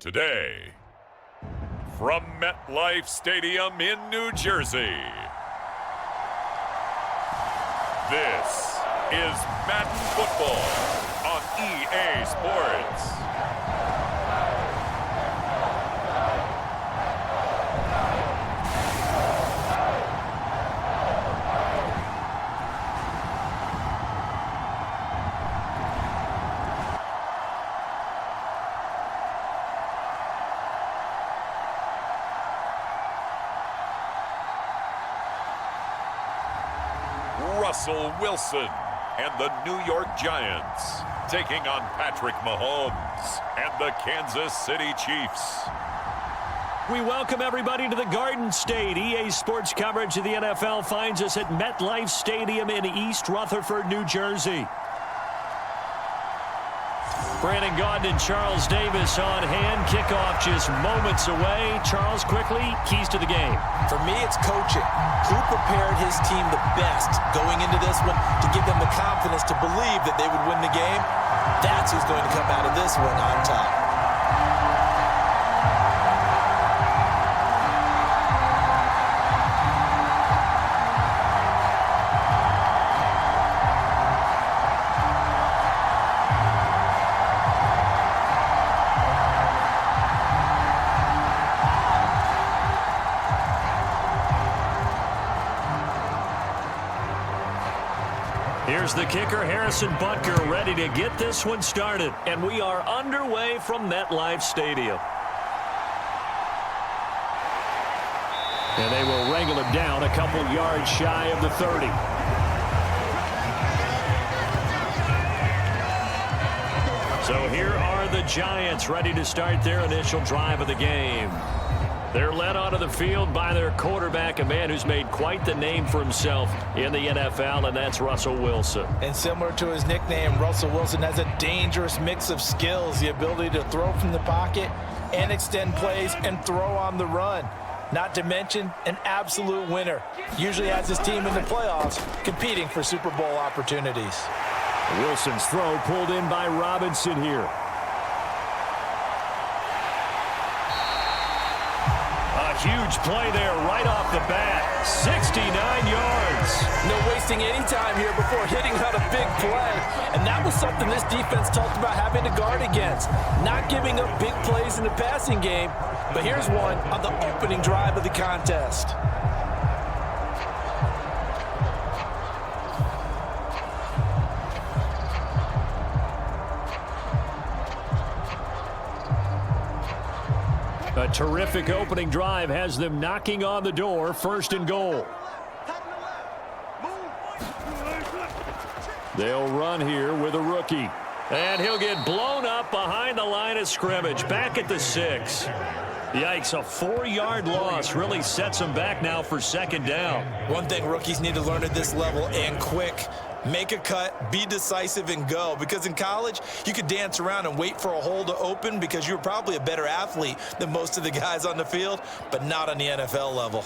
Today, from MetLife Stadium in New Jersey, this is Madden Football on EA Sports. Russell Wilson and the New York Giants taking on Patrick Mahomes and the Kansas City Chiefs. We welcome everybody to the Garden State. EA Sports coverage of the NFL finds us at MetLife Stadium in East Rutherford, New Jersey. Brandon Gaudin and Charles Davis on hand. Kickoff just moments away. Charles, quickly, keys to the game. For me, it's coaching. Who prepared his team the best going into this one to give them the confidence to believe that they would win the game? That's who's going to come out of this one on top. Here's the kicker, Harrison Butker, ready to get this one started. And we are underway from MetLife Stadium. And they will wrangle him down a couple yards shy of the 30. So here are the Giants ready to start their initial drive of the game. They're led onto the field by their quarterback, a man who's made quite the name for himself in the NFL, and that's Russell Wilson. And similar to his nickname, Russell Wilson has a dangerous mix of skills, the ability to throw from the pocket and extend plays and throw on the run. Not to mention an absolute winner. Usually has his team in the playoffs competing for Super Bowl opportunities. Wilson's throw pulled in by Robinson here. Huge play there right off the bat. 69 yards. No wasting any time here before hitting out a big play. And that was something this defense talked about having to guard against. Not giving up big plays in the passing game. But here's one on the opening drive of the contest. A terrific opening drive has them knocking on the door, 1st and goal. They'll run here with a rookie. And he'll get blown up behind the line of scrimmage, back at the 6. Yikes, a 4-yard loss really sets them back now for 2nd down. One thing rookies need to learn at this level, and quick. Make a cut, be decisive, and go. Because in college, you could dance around and wait for a hole to open because you're probably a better athlete than most of the guys on the field, but not on the NFL level.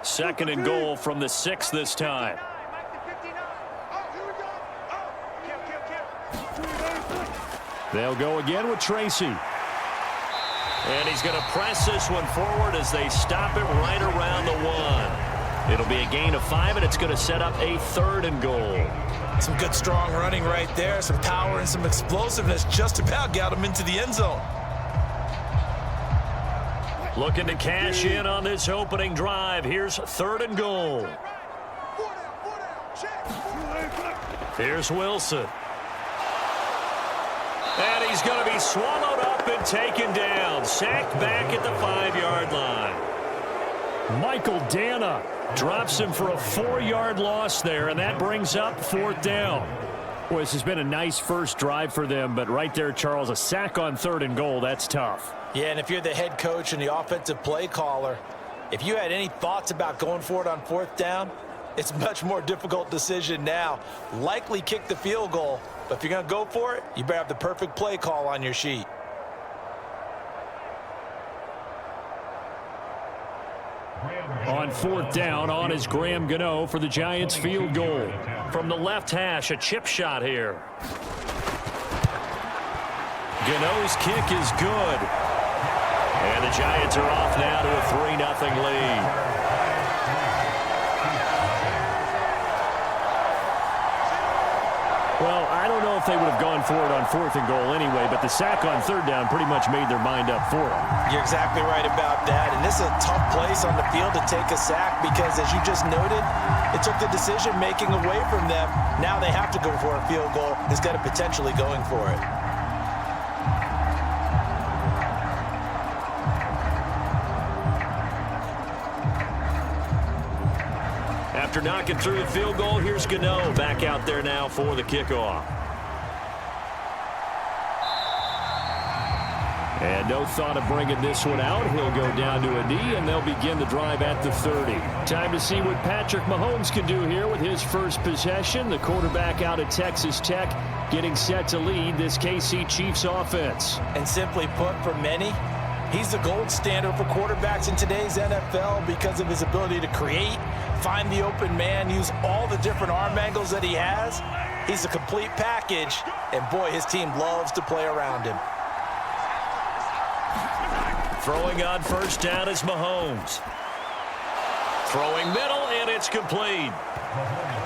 Second and goal from the 6 this time. They'll go again with Tracy. And he's going to press this one forward as they stop it right around the 1. It'll be a gain of 5, and it's going to set up a 3rd and goal. Some good, strong running right there. Some power and some explosiveness just about got him into the end zone. Looking to cash in on this opening drive. Here's 3rd and goal. Here's Wilson. And he's going to be swallowed up and taken down. Sacked back at the 5-yard line. Michael Dana drops him for a 4-yard loss there, and that brings up 4th down. Boy, this has been a nice first drive for them, but right there, Charles, a sack on 3rd and goal, that's tough. Yeah, and if you're the head coach and the offensive play caller, if you had any thoughts about going for it on 4th down, it's a much more difficult decision now. Likely kick the field goal, but if you're going to go for it, you better have the perfect play call on your sheet. On 4th down. On is Graham Gano for the Giants field goal. From the left hash, a chip shot here. Gano's kick is good. And the Giants are off now to a 3-0 lead. Well, I don't know if they would have gone for it on 4th and goal anyway, but the sack on 3rd down pretty much made their mind up for it. You're exactly right about that. And this is a tough place on the field to take a sack because, as you just noted, it took the decision-making away from them. Now they have to go for a field goal instead of potentially going for it. After knocking through the field goal, here's Gano back out there now for the kickoff. And no thought of bringing this one out. He'll go down to a knee, and they'll begin the drive at the 30. Time to see what Patrick Mahomes can do here with his first possession. The quarterback out of Texas Tech getting set to lead this KC Chiefs offense. And simply put, for many, he's the gold standard for quarterbacks in today's NFL because of his ability to create, find the open man, use all the different arm angles that he has. He's a complete package, and boy, his team loves to play around him. Throwing on 1st down is Mahomes. Throwing middle, and it's complete.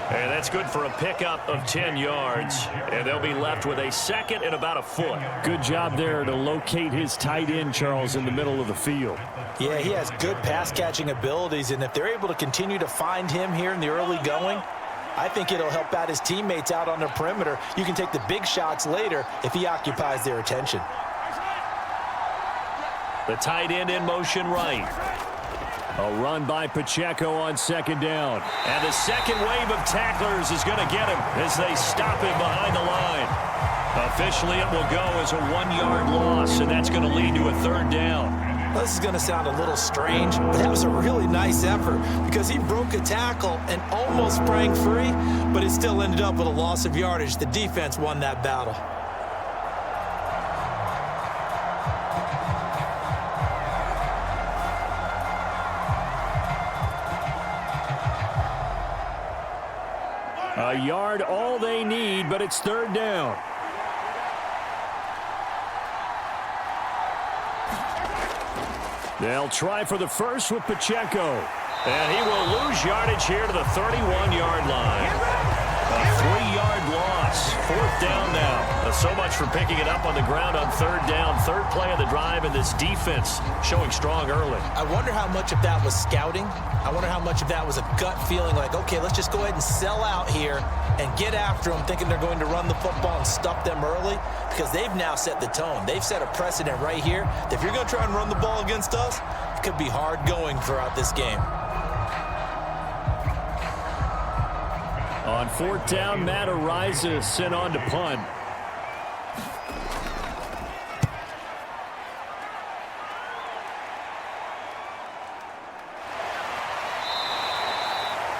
And that's good for a pickup of 10 yards. And they'll be left with a 2nd and about a foot. Good job there to locate his tight end, Charles, in the middle of the field. Yeah, he has good pass-catching abilities, and if they're able to continue to find him here in the early going, I think it'll help out his teammates out on the perimeter. You can take the big shots later if he occupies their attention. The tight end in motion right. A run by Pacheco on 2nd down. And the second wave of tacklers is going to get him as they stop him behind the line. Officially, it will go as a 1-yard loss, and that's going to lead to a 3rd down. This is going to sound a little strange, but that was a really nice effort because he broke a tackle and almost sprang free, but it still ended up with a loss of yardage. The defense won that battle. A yard all they need, but it's 3rd down. They'll try for the first with Pacheco. And he will lose yardage here to the 31-yard line. A 3-yard loss. 4th down now. So much for picking it up on the ground on 3rd down. 3rd play of the drive, and this defense showing strong early. I wonder how much of that was scouting. I wonder how much of that was a gut feeling like, okay, let's just go ahead and sell out here and get after them, thinking they're going to run the football and stuff them early, because they've now set the tone. They've set a precedent right here that if you're going to try and run the ball against us, it could be hard going throughout this game. On 4th down, Matt Ariza sent on to punt.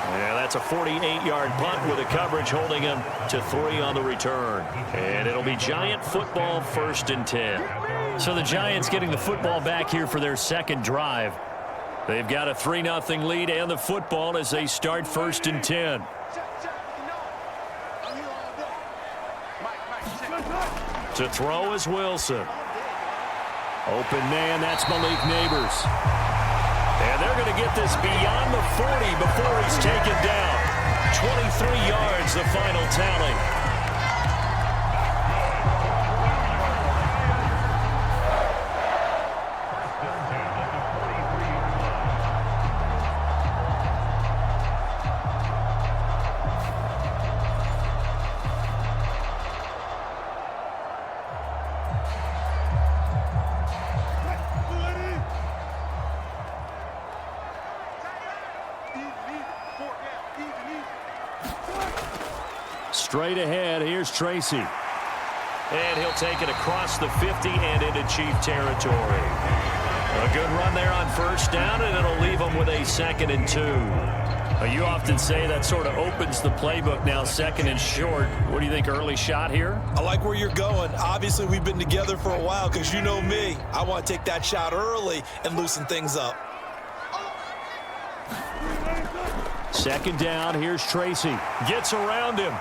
Yeah, that's a 48-yard punt with a coverage holding him to 3 on the return. And it'll be Giant football 1st and 10. So the Giants getting the football back here for their 2nd drive. They've got a 3-0 lead and the football as they start 1st and 10. To throw is Wilson. Open man, that's Malik Neighbors. And they're going to get this beyond the 40 before he's taken down. 23 yards, the final tally. Straight ahead, here's Tracy. And he'll take it across the 50 and into Chief territory. A good run there on 1st down, and it'll leave them with a 2nd and 2. You often say that sort of opens the playbook now, 2nd and short. What do you think, early shot here? I like where you're going. Obviously, we've been together for a while because you know me. I want to take that shot early and loosen things up. Second down, here's Tracy. Gets around him.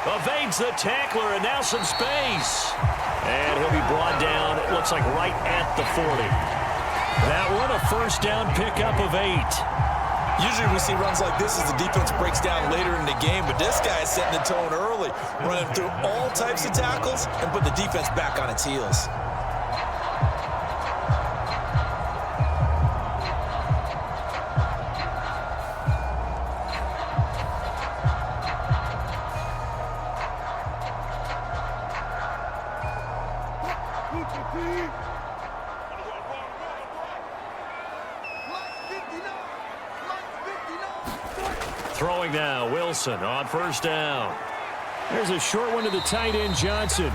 Evades the tackler, and now some space. And he'll be brought down, it looks like right at the 40. That one, a first down pickup of 8. Usually we see runs like this as the defense breaks down later in the game, but this guy is setting the tone early, running through all types of tackles and put the defense back on its heels. Throwing now, Wilson on first down. There's a short one to the tight end, Johnson.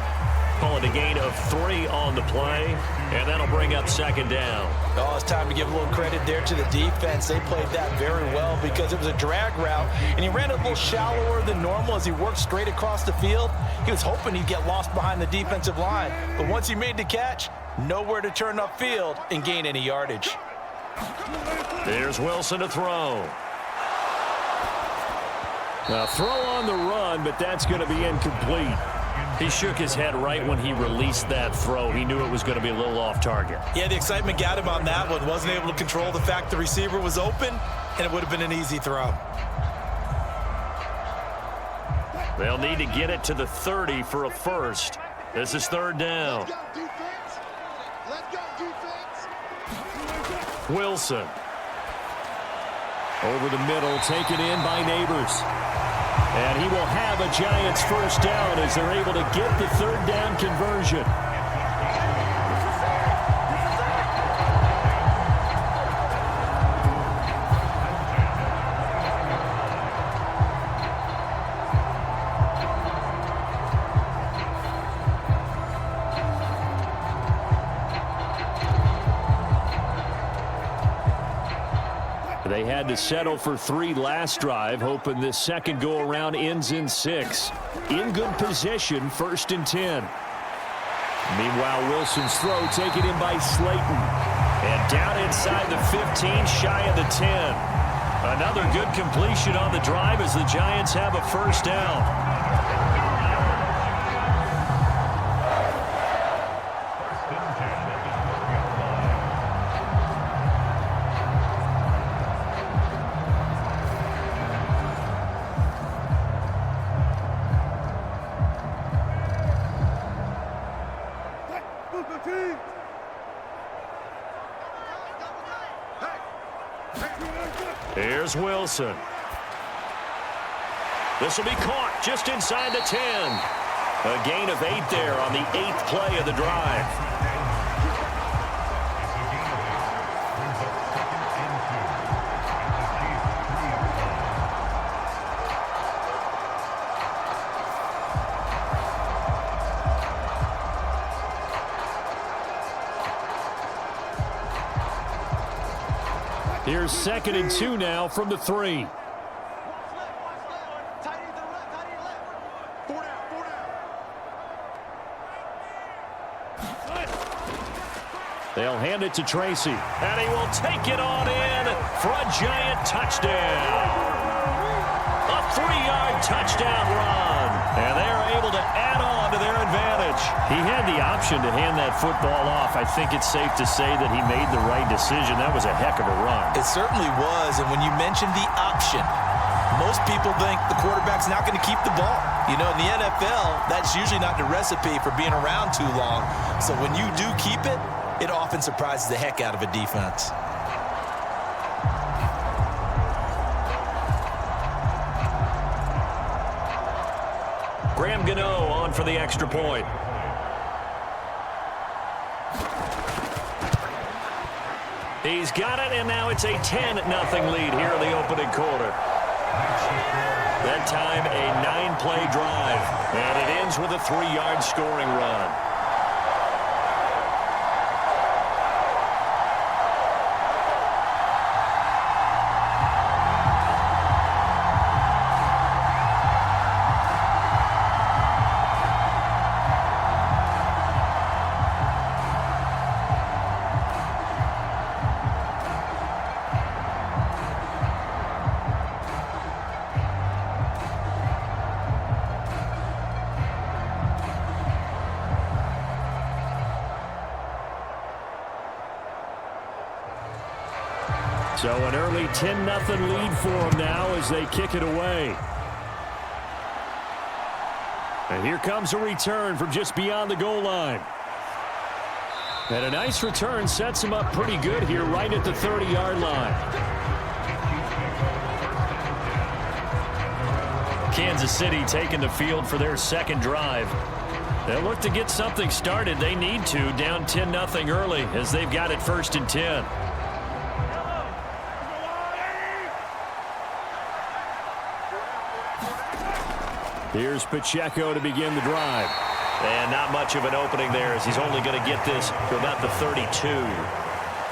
Call it a gain of 3 on the play, and that'll bring up second down. Oh, it's time to give a little credit there to the defense. They played that very well because it was a drag route, and he ran a little shallower than normal as he worked straight across the field. He was hoping he'd get lost behind the defensive line, but once he made the catch, nowhere to turn upfield and gain any yardage. There's Wilson to throw. Now, throw on the run, but that's going to be incomplete. He shook his head right when he released that throw. He knew it was going to be a little off target. Yeah, the excitement got him on that one. Wasn't able to control the fact the receiver was open, and it would have been an easy throw. They'll need to get it to the 30 for a first. This is third down. Let's go, defense. Let's go, defense. Wilson. Over the middle, taken in by Neighbors. And he will have a Giants first down as they're able to get the third down conversion. They had to settle for 3 last drive, hoping this second go-around ends in 6. In good position, 1st and 10. Meanwhile, Wilson's throw taken in by Slayton. And down inside the 15, shy of the 10. Another good completion on the drive as the Giants have a first down. Here's Wilson. This will be caught just inside the 10. A gain of 8 there on the 8th play of the drive. Here's 2nd and 2 now from the 3. They'll hand it to Tracy, and he will take it on in for a Giant touchdown. A 3-yard touchdown run, and they're able to add on to their advantage. He had the option to hand that football off. I think it's safe to say that he made the right decision. That was a heck of a run. It certainly was, and when you mentioned the option, most people think the quarterback's not going to keep the ball. You know, in the NFL, that's usually not the recipe for being around too long. So when you do keep it, it often surprises the heck out of a defense. Graham Gano on for the extra point. He's got it, and now it's a 10-0 lead here in the opening quarter. That time, a 9-play drive, and it ends with a 3-yard scoring run. So an early 10-0 lead for them now as they kick it away. And here comes a return from just beyond the goal line. And a nice return sets him up pretty good here right at the 30-yard line. Kansas City taking the field for their second drive. They'll look to get something started. They need to, down 10-0 early as they've got it 1st and 10. Here's Pacheco to begin the drive. And not much of an opening there as he's only going to get this to about the 32.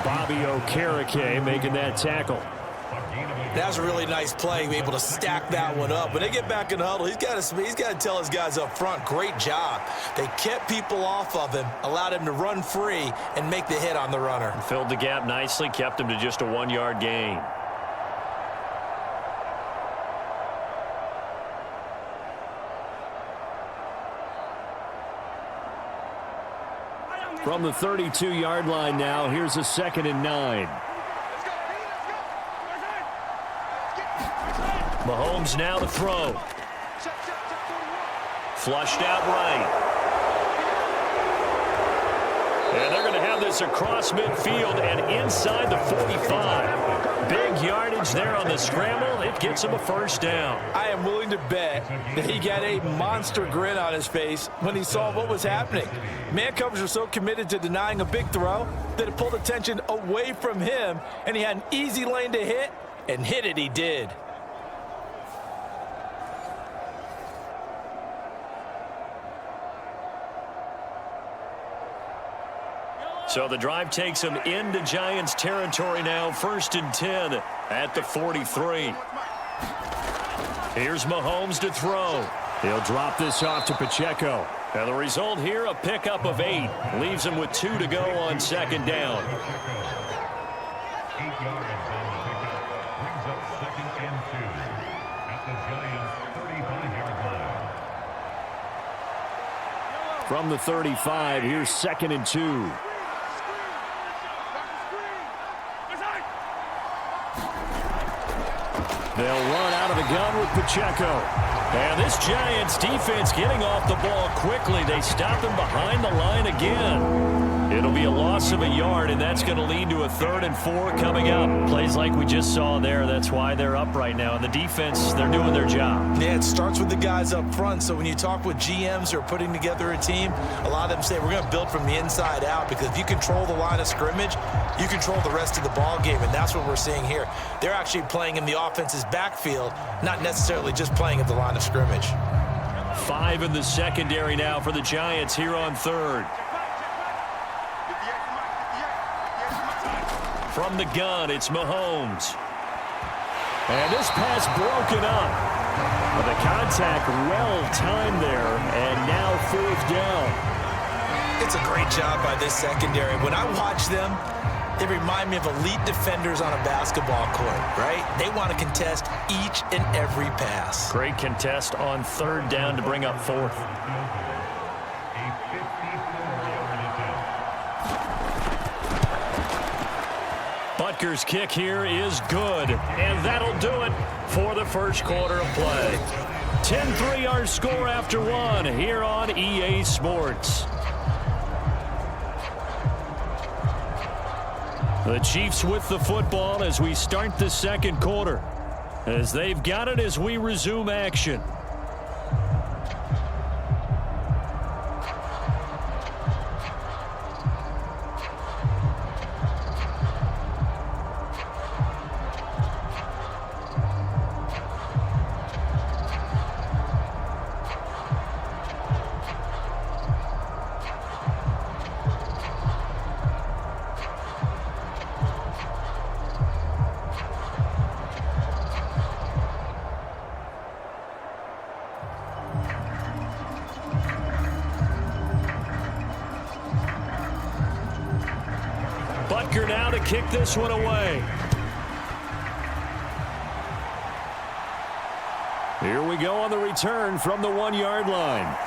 Bobby Okereke making that tackle. That was a really nice play, be able to stack that one up. When they get back in the huddle, he's got to tell his guys up front, great job. They kept people off of him, allowed him to run free and make the hit on the runner. Filled the gap nicely, kept him to just a 1-yard gain. From the 32-yard line now, here's a 2nd and 9. Mahomes now to throw. Flushed out right. And they're going to have this across midfield and inside the 45. Big yardage there on the scramble. It gets him a 1st down. I am willing to bet that he got a monster grin on his face when he saw what was happening. Man covers are so committed to denying a big throw that it pulled attention away from him, and he had an easy lane to hit, and hit it he did. So the drive takes him into Giants territory now, 1st and 10 at the 43. Here's Mahomes to throw. He'll drop this off to Pacheco. And the result here, a pickup of 8. Leaves him with 2 to go on 2nd down. From the 35, here's 2nd and 2. They'll run out of the gun with Pacheco. And this Giants defense getting off the ball quickly. They stop him behind the line again. It'll be a loss of a yard, and that's going to lead to a 3rd and 4 coming up. Plays like we just saw there. That's why they're up right now. And the defense, they're doing their job. Yeah, it starts with the guys up front. So when you talk with GMs who are putting together a team, a lot of them say we're going to build from the inside out, because if you control the line of scrimmage, you control the rest of the ball game, and that's what we're seeing here. They're actually playing in the offense's backfield, not necessarily just playing at the line of scrimmage. 5 in the secondary now for the Giants here on 3rd. From the gun, it's Mahomes. And this pass broken up. But the contact well-timed there, and now 4th down. It's a great job by this secondary. When I watch them, they remind me of elite defenders on a basketball court, right? They want to contest each and every pass. Great contest on 3rd down to bring up 4th. Butker's kick here is good, and that'll do it for the 1st quarter of play. 10-3 our score after 1 here on EA Sports. The Chiefs with the football as we start the 2nd quarter, as they've got it as we resume action. Butker now to kick this one away. Here we go on the return from the 1-yard line.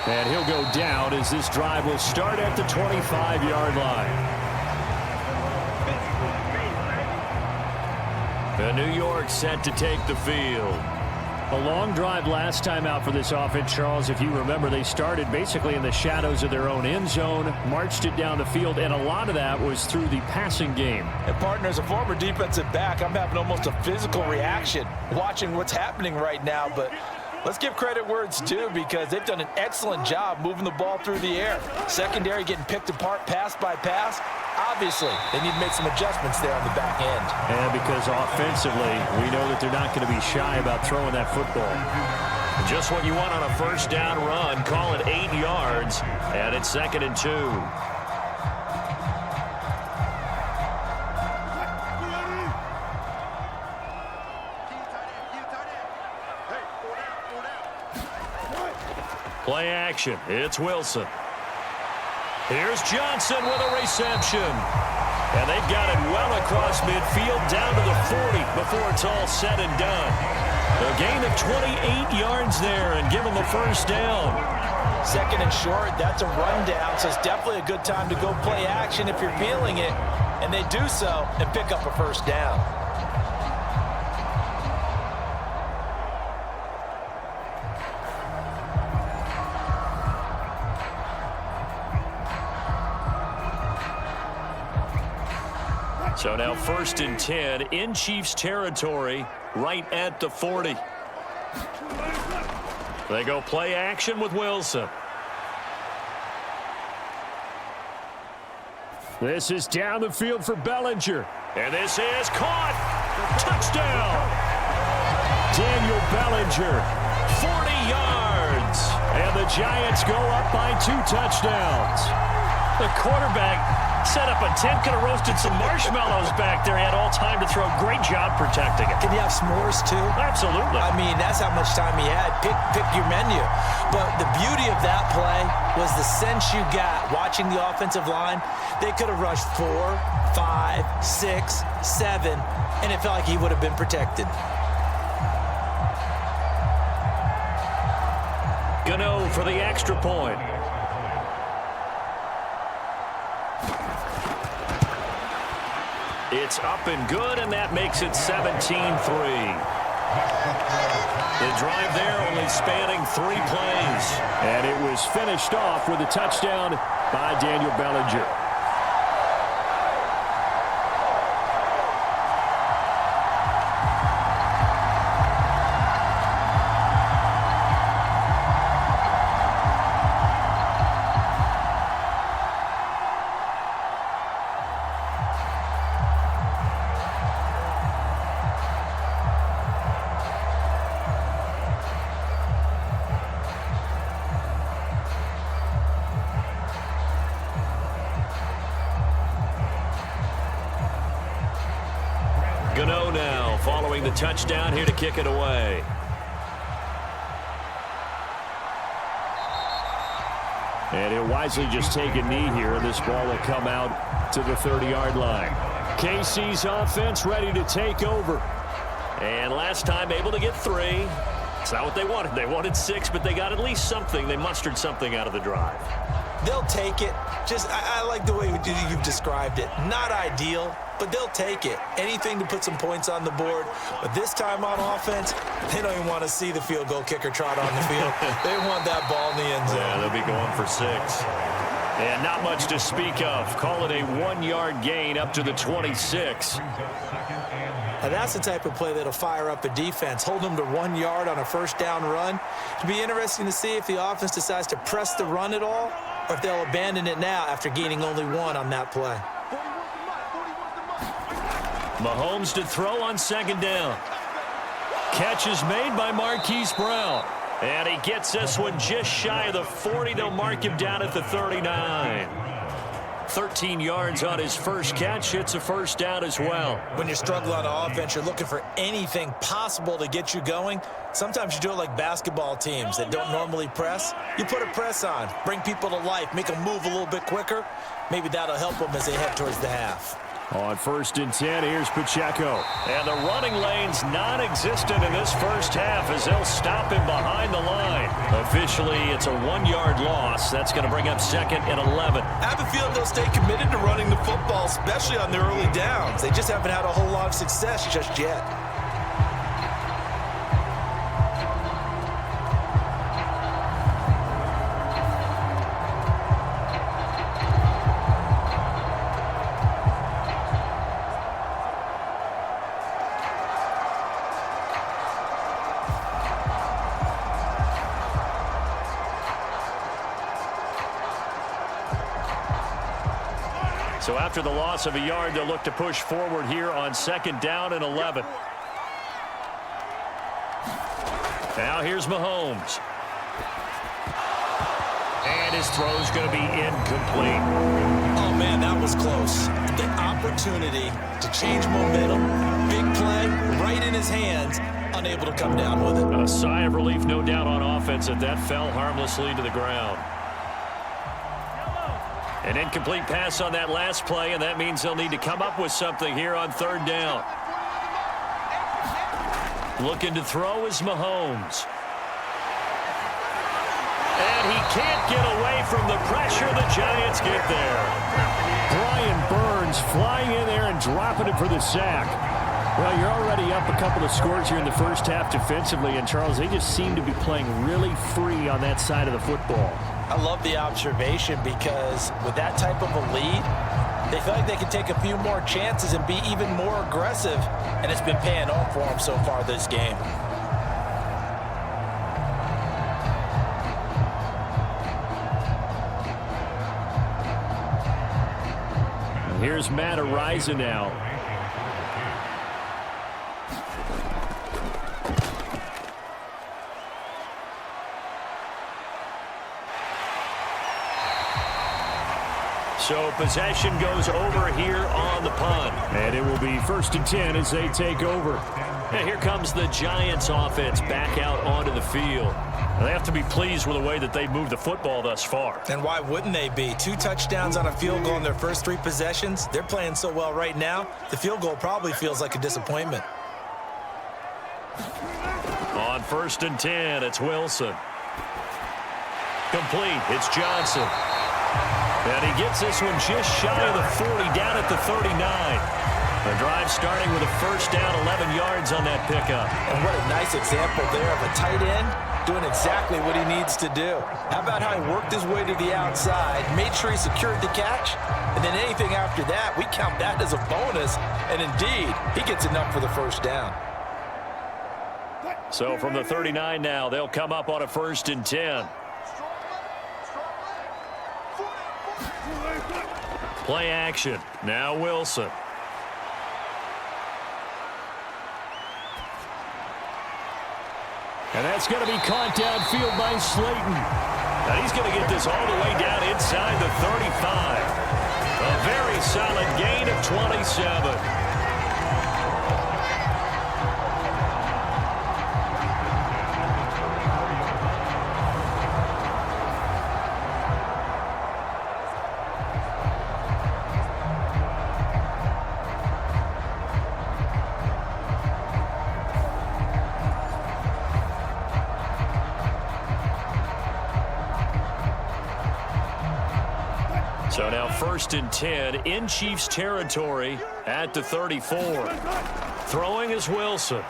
And he'll go down as this drive will start at the 25-yard line. And New York set to take the field. A long drive last time out for this offense, Charles. If you remember, they started basically in the shadows of their own end zone, marched it down the field, and a lot of that was through the passing game. And partner, as a former defensive back, I'm having almost a physical reaction watching what's happening right now. But let's give credit where it's due, because they've done an excellent job moving the ball through the air. Secondary getting picked apart pass by pass. Obviously, they need to make some adjustments there on the back end. And because offensively, we know that they're not going to be shy about throwing that football. Just what you want on a first down run. Call it 8 yards, and it's 2nd and 2. Play action. It's Wilson. Here's Johnson with a reception. And they've got it well across midfield down to the 40 before it's all said and done. A gain of 28 yards there and give them a first down. 2nd and short, that's a rundown, so it's definitely a good time to go play action if you're feeling it. And they do so and pick up a first down. So now 1st and 10 in Chiefs territory, right at the 40. They go play action with Wilson. This is down the field for Bellinger. And this is caught. Touchdown. Daniel Bellinger, 40 yards. And the Giants go up by 2 touchdowns. The quarterback set up a tent, could have roasted some marshmallows back there. He had all time to throw. Great job protecting it. Can you have s'mores too? Absolutely. I mean, that's how much time he had. Pick your menu. But the beauty of that play was the sense you got watching the offensive line. They could have rushed 4, 5, 6, 7, and it felt like he would have been protected. Gano for the extra point. It's up and good, and that makes it 17-3. The drive there only spanning 3 plays. And it was finished off with a touchdown by Daniel Bellinger. Gano now following the touchdown here to kick it away. And he'll wisely just take a knee here. This ball will come out to the 30-yard line. KC's offense ready to take over. And last time able to get 3. It's not what they wanted. They wanted 6, but they got at least something. They mustered something out of the drive. They'll take it. I like the way you've described it. Not ideal, but they'll take it. Anything to put some points on the board. But this time on offense, they don't even want to see the field goal kicker trot on the field. They want that ball in the end zone. Yeah, they'll be going for 6. And not much to speak of. Call it a 1-yard gain up to the 26. Now that's the type of play that'll fire up a defense. Hold them to 1 yard on a first down run. It'll be interesting to see if the offense decides to press the run at all, or if they'll abandon it now after gaining only 1 on that play. Mahomes to throw on 2nd down. Catch is made by Marquise Brown. And he gets this one just shy of the 40. They'll mark him down at the 39. 13 yards on his first catch. It's a first down as well. When you're struggling on offense, you're looking for anything possible to get you going. Sometimes you do it like basketball teams that don't normally press. You put a press on, bring people to life, make them move a little bit quicker. Maybe that'll help them as they head towards the half. On 1st and 10, here's Pacheco. And the running lane's non-existent in this first half as they'll stop him behind the line. Officially, it's a 1-yard loss. That's going to bring up 2nd and 11. I have a feeling they'll stay committed to running the football, especially on their early downs. They just haven't had a whole lot of success just yet. So after the loss of a yard, they'll look to push forward here on 2nd down and 11. Now here's Mahomes. And his throw's going to be incomplete. Oh, man, that was close. The opportunity to change momentum, big play, right in his hands, unable to come down with it. A sigh of relief, no doubt, on offense that fell harmlessly to the ground. An incomplete pass on that last play, and that means they'll need to come up with something here on 3rd down. Looking to throw is Mahomes. And he can't get away from the pressure. The Giants get there. Brian Burns flying in there and dropping it for the sack. Well, you're already up a couple of scores here in the first half defensively, and Charles, they just seem to be playing really free on that side of the football. I love the observation because with that type of a lead, they feel like they can take a few more chances and be even more aggressive, and it's been paying off for them so far this game. Here's Matt Araiza now. So possession goes over here on the punt. And it will be 1st and 10 as they take over. And here comes the Giants offense back out onto the field. They have to be pleased with the way that they've moved the football thus far. And why wouldn't they be? 2 touchdowns on a field goal in their first 3 possessions. They're playing so well right now, the field goal probably feels like a disappointment. On 1st and 10, it's Wilson. Complete. It's Johnson. And he gets this one just shy of the 40, down at the 39. The drive starting with a 1st down, 11 yards on that pickup. And what a nice example there of a tight end doing exactly what he needs to do. How about how he worked his way to the outside, made sure he secured the catch, and then anything after that, we count that as a bonus. And indeed, he gets enough for the 1st down. So from the 39 now, they'll come up on a 1st and 10. Play action. Now Wilson. And that's going to be caught downfield by Slayton. And he's going to get this all the way down inside the 35. A very solid gain of 27. So now 1st and 10 in Chiefs territory at the 34. Throwing is Wilson.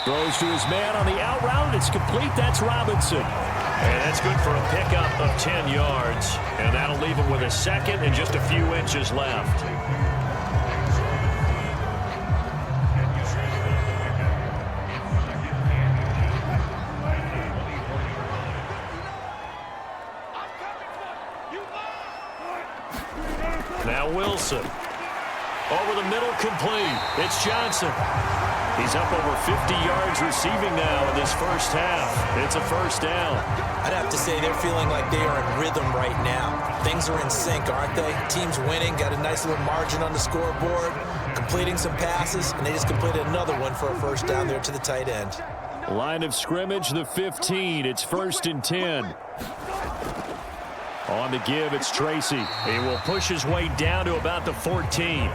Throws to his man on the out route. It's complete. That's Robinson. And that's good for a pickup of 10 yards. And that'll leave him with a 2nd and just a few inches left. Now Wilson. Over the middle, complete. It's Johnson. He's up over 50 yards receiving now in this first half. It's a 1st down. I'd have to say they're feeling like they are in rhythm right now. Things are in sync, aren't they? Team's winning, got a nice little margin on the scoreboard, completing some passes, and they just completed another one for a 1st down there to the tight end. Line of scrimmage, the 15. It's 1st and 10. On the give, it's Tracy. He will push his way down to about the 14.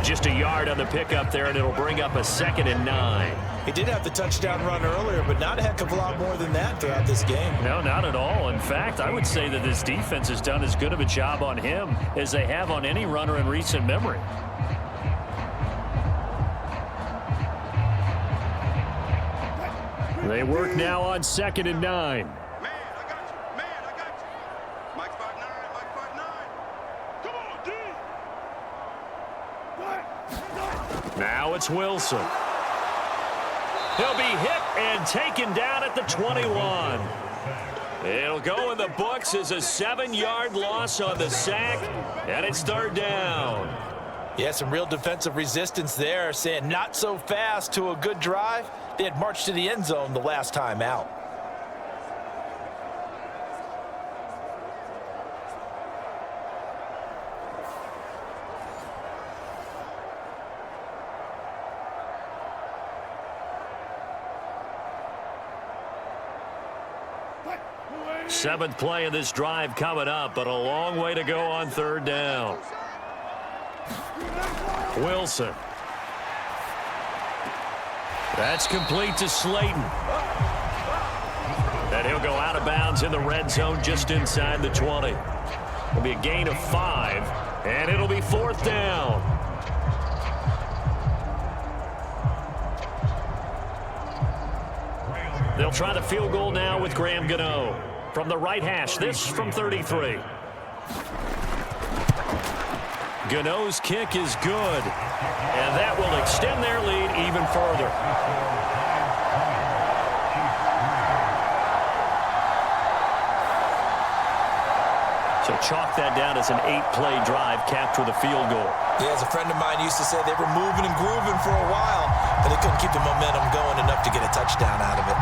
Just a yard on the pickup there, and it'll bring up a 2nd and 9. He did have the touchdown run earlier, but not a heck of a lot more than that throughout this game. No, not at all. In fact, I would say that this defense has done as good of a job on him as they have on any runner in recent memory. They work now on 2nd and 9. Man, I got you. Man, I got you. Mike 5'9", Mike 5'9". Come on, D. Now it's Wilson. He'll be hit and taken down at the 21. It'll go in the books as a 7-yard loss on the sack, and it's 3rd down. Yeah, some real defensive resistance there, saying not so fast to a good drive. They had marched to the end zone the last time out. Seventh play of this drive coming up, but a long way to go on 3rd down. Wilson. That's complete to Slayton. And he'll go out of bounds in the red zone just inside the 20. It'll be a gain of 5, and it'll be 4th down. They'll try the field goal now with Graham Gano. From the right hash, this from 33. Gano's kick is good, and that will extend their lead even further. So chalk that down as an 8-play drive capped with a field goal. Yeah, as a friend of mine used to say, they were moving and grooving for a while, but they couldn't keep the momentum going enough to get a touchdown out of it.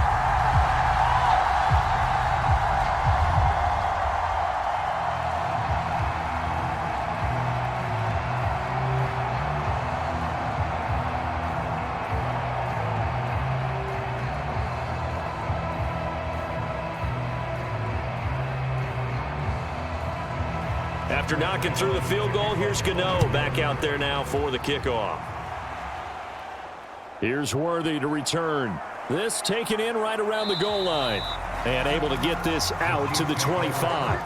After knocking through the field goal, here's Gano back out there now for the kickoff. Here's Worthy to return. This taken in right around the goal line. And able to get this out to the 25.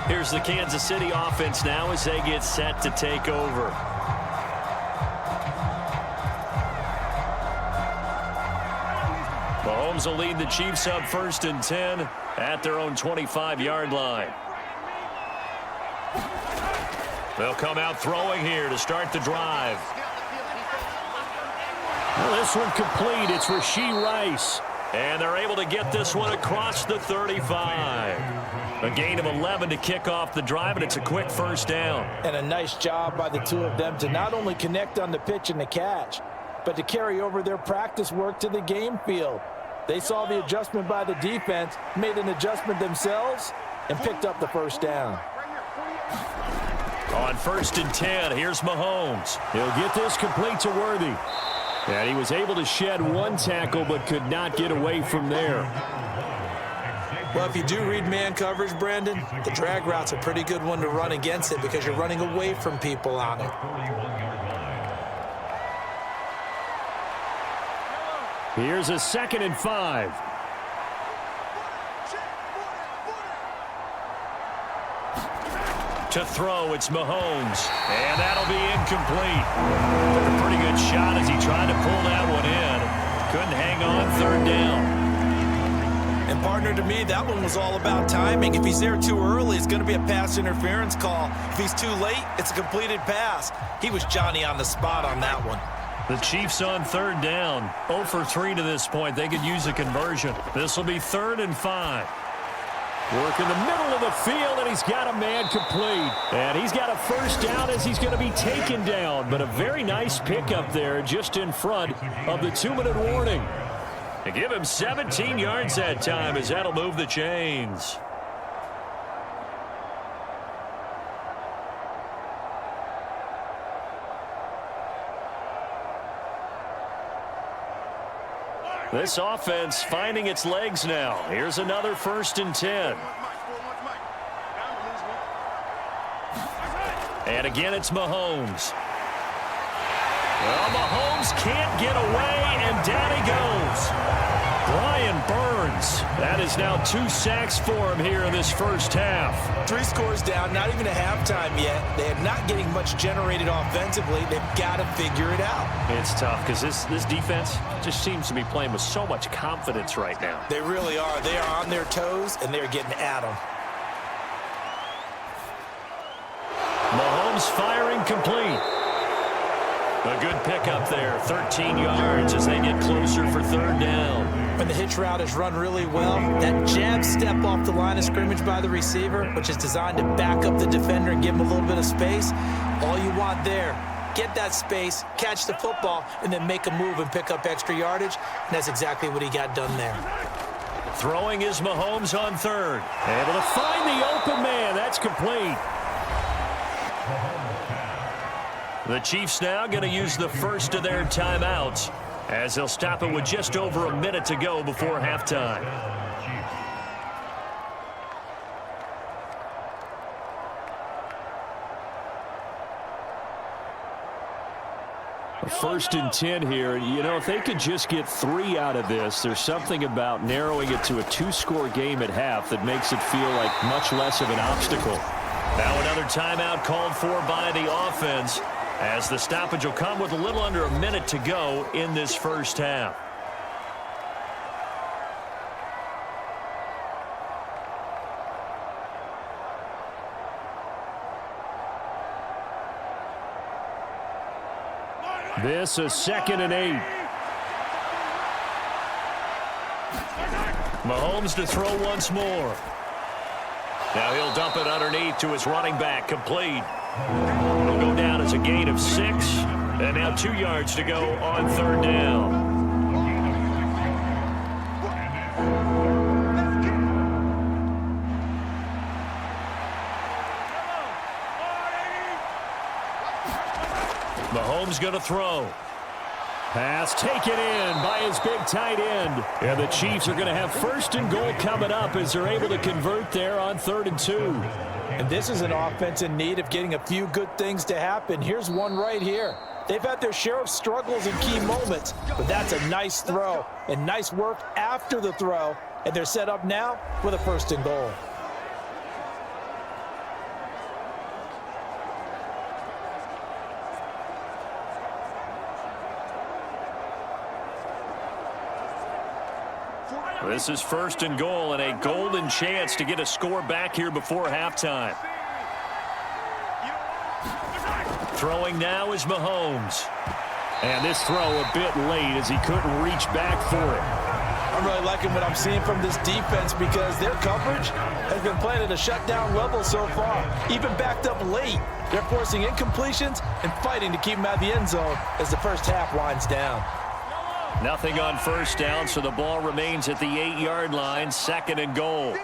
Here's the Kansas City offense now as they get set to take over. Mahomes will lead the Chiefs up 1st and 10 at their own 25-yard line. They'll come out throwing here to start the drive. Well, this one complete. It's Rashee Rice. And they're able to get this one across the 35. A gain of 11 to kick off the drive, and it's a quick 1st down. And a nice job by the two of them to not only connect on the pitch and the catch, but to carry over their practice work to the game field. They saw the adjustment by the defense, made an adjustment themselves, and picked up the 1st down. On 1st and 10, here's Mahomes. He'll get this complete to Worthy. And he was able to shed 1 tackle, but could not get away from there. Well, if you do read man coverage, Brandon, the drag route's a pretty good one to run against it because you're running away from people on it. Here's a 2nd and 5. To throw, it's Mahomes. And that'll be incomplete. Took a pretty good shot as he tried to pull that one in. Couldn't hang on 3rd down. And partner, to me, that one was all about timing. If he's there too early, it's going to be a pass interference call. If he's too late, it's a completed pass. He was Johnny on the spot on that one. The Chiefs on 3rd down. 0 for 3 to this point. They could use a conversion. This will be 3rd and 5. Work in the middle of the field, and he's got a man complete. And he's got a 1st down as he's going to be taken down. But a very nice pickup there just in front of the 2-minute warning. They give him 17 yards that time as that'll move the chains. This offense finding its legs now. Here's another 1st and 10. And again, it's Mahomes. Well, Mahomes can't get away, and down he goes. Brian Burns. That is now 2 sacks for him here in this first half. 3 scores down, not even a halftime yet. They are not getting much generated offensively. They've got to figure it out. It's tough because this defense just seems to be playing with so much confidence right now. They really are. They are on their toes, and they're getting at them. Mahomes firing complete. A good pickup there, 13 yards as they get closer for 3rd down. When the hitch route is run really well, that jab step off the line of scrimmage by the receiver, which is designed to back up the defender and give him a little bit of space, all you want there, get that space, catch the football, and then make a move and pick up extra yardage, and that's exactly what he got done there. Throwing is Mahomes on 3rd. Able to find the open man. That's complete. The Chiefs now going to use the first of their timeouts as they'll stop it with just over a minute to go before halftime. First and 10 here. You know, if they could just get 3 out of this, there's something about narrowing it to a 2-score game at half that makes it feel like much less of an obstacle. Now another timeout called for by the offense, as the stoppage will come with a little under a minute to go in this first half. This is 2nd and 8. Mahomes to throw once more. Now he'll dump it underneath to his running back, complete. It'll go down as a gain of 6. And now 2 yards to go on 3rd down. Mahomes going to throw. Pass taken in by his big tight end. And the Chiefs are going to have 1st and goal coming up as they're able to convert there on 3rd and 2. And this is an offense in need of getting a few good things to happen. Here's one right here. They've had their share of struggles in key moments, but that's a nice throw and nice work after the throw. And they're set up now with a 1st and goal. This is 1st and goal and a golden chance to get a score back here before halftime. Throwing now is Mahomes. And this throw a bit late as he couldn't reach back for it. I'm really liking what I'm seeing from this defense because their coverage has been playing at a shutdown level so far. Even backed up late, they're forcing incompletions and fighting to keep them out of the end zone as the first half winds down. Nothing on 1st down, so the ball remains at the 8-yard line, 2nd and goal.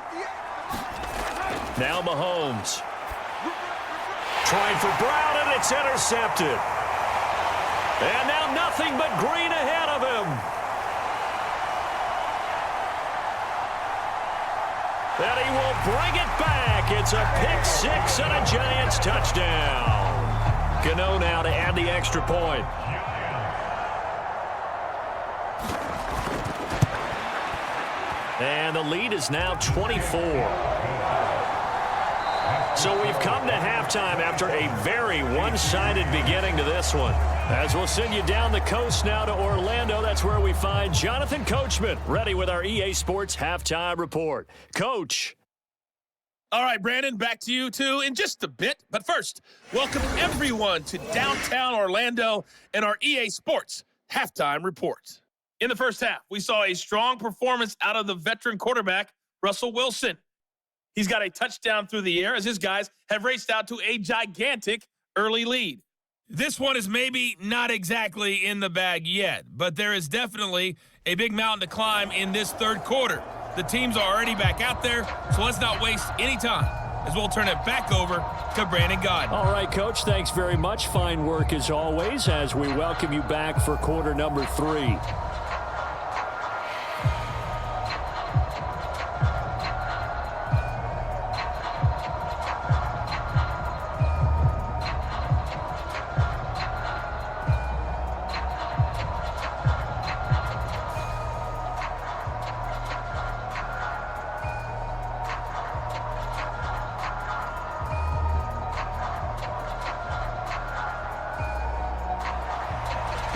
Now Mahomes. Trying for Brown, and it's intercepted. And now nothing but green ahead of him. And he will bring it back. It's a pick-6 and a Giants touchdown. Gano now to add the extra point. And the lead is now 24. So we've come to halftime after a very one-sided beginning to this one. As we'll send you down the coast now to Orlando, that's where we find Jonathan Coachman, ready with our EA Sports Halftime Report. Coach. All right, Brandon, back to you, too, in just a bit. But first, welcome everyone to downtown Orlando and our EA Sports Halftime Report. In the first half, we saw a strong performance out of the veteran quarterback, Russell Wilson. He's got a touchdown through the air as his guys have raced out to a gigantic early lead. This one is maybe not exactly in the bag yet, but there is definitely a big mountain to climb in this third quarter. The teams are already back out there, so let's not waste any time as we'll turn it back over to Brandon Gaudin. All right, Coach, thanks very much. Fine work as always as we welcome you back for quarter number 3.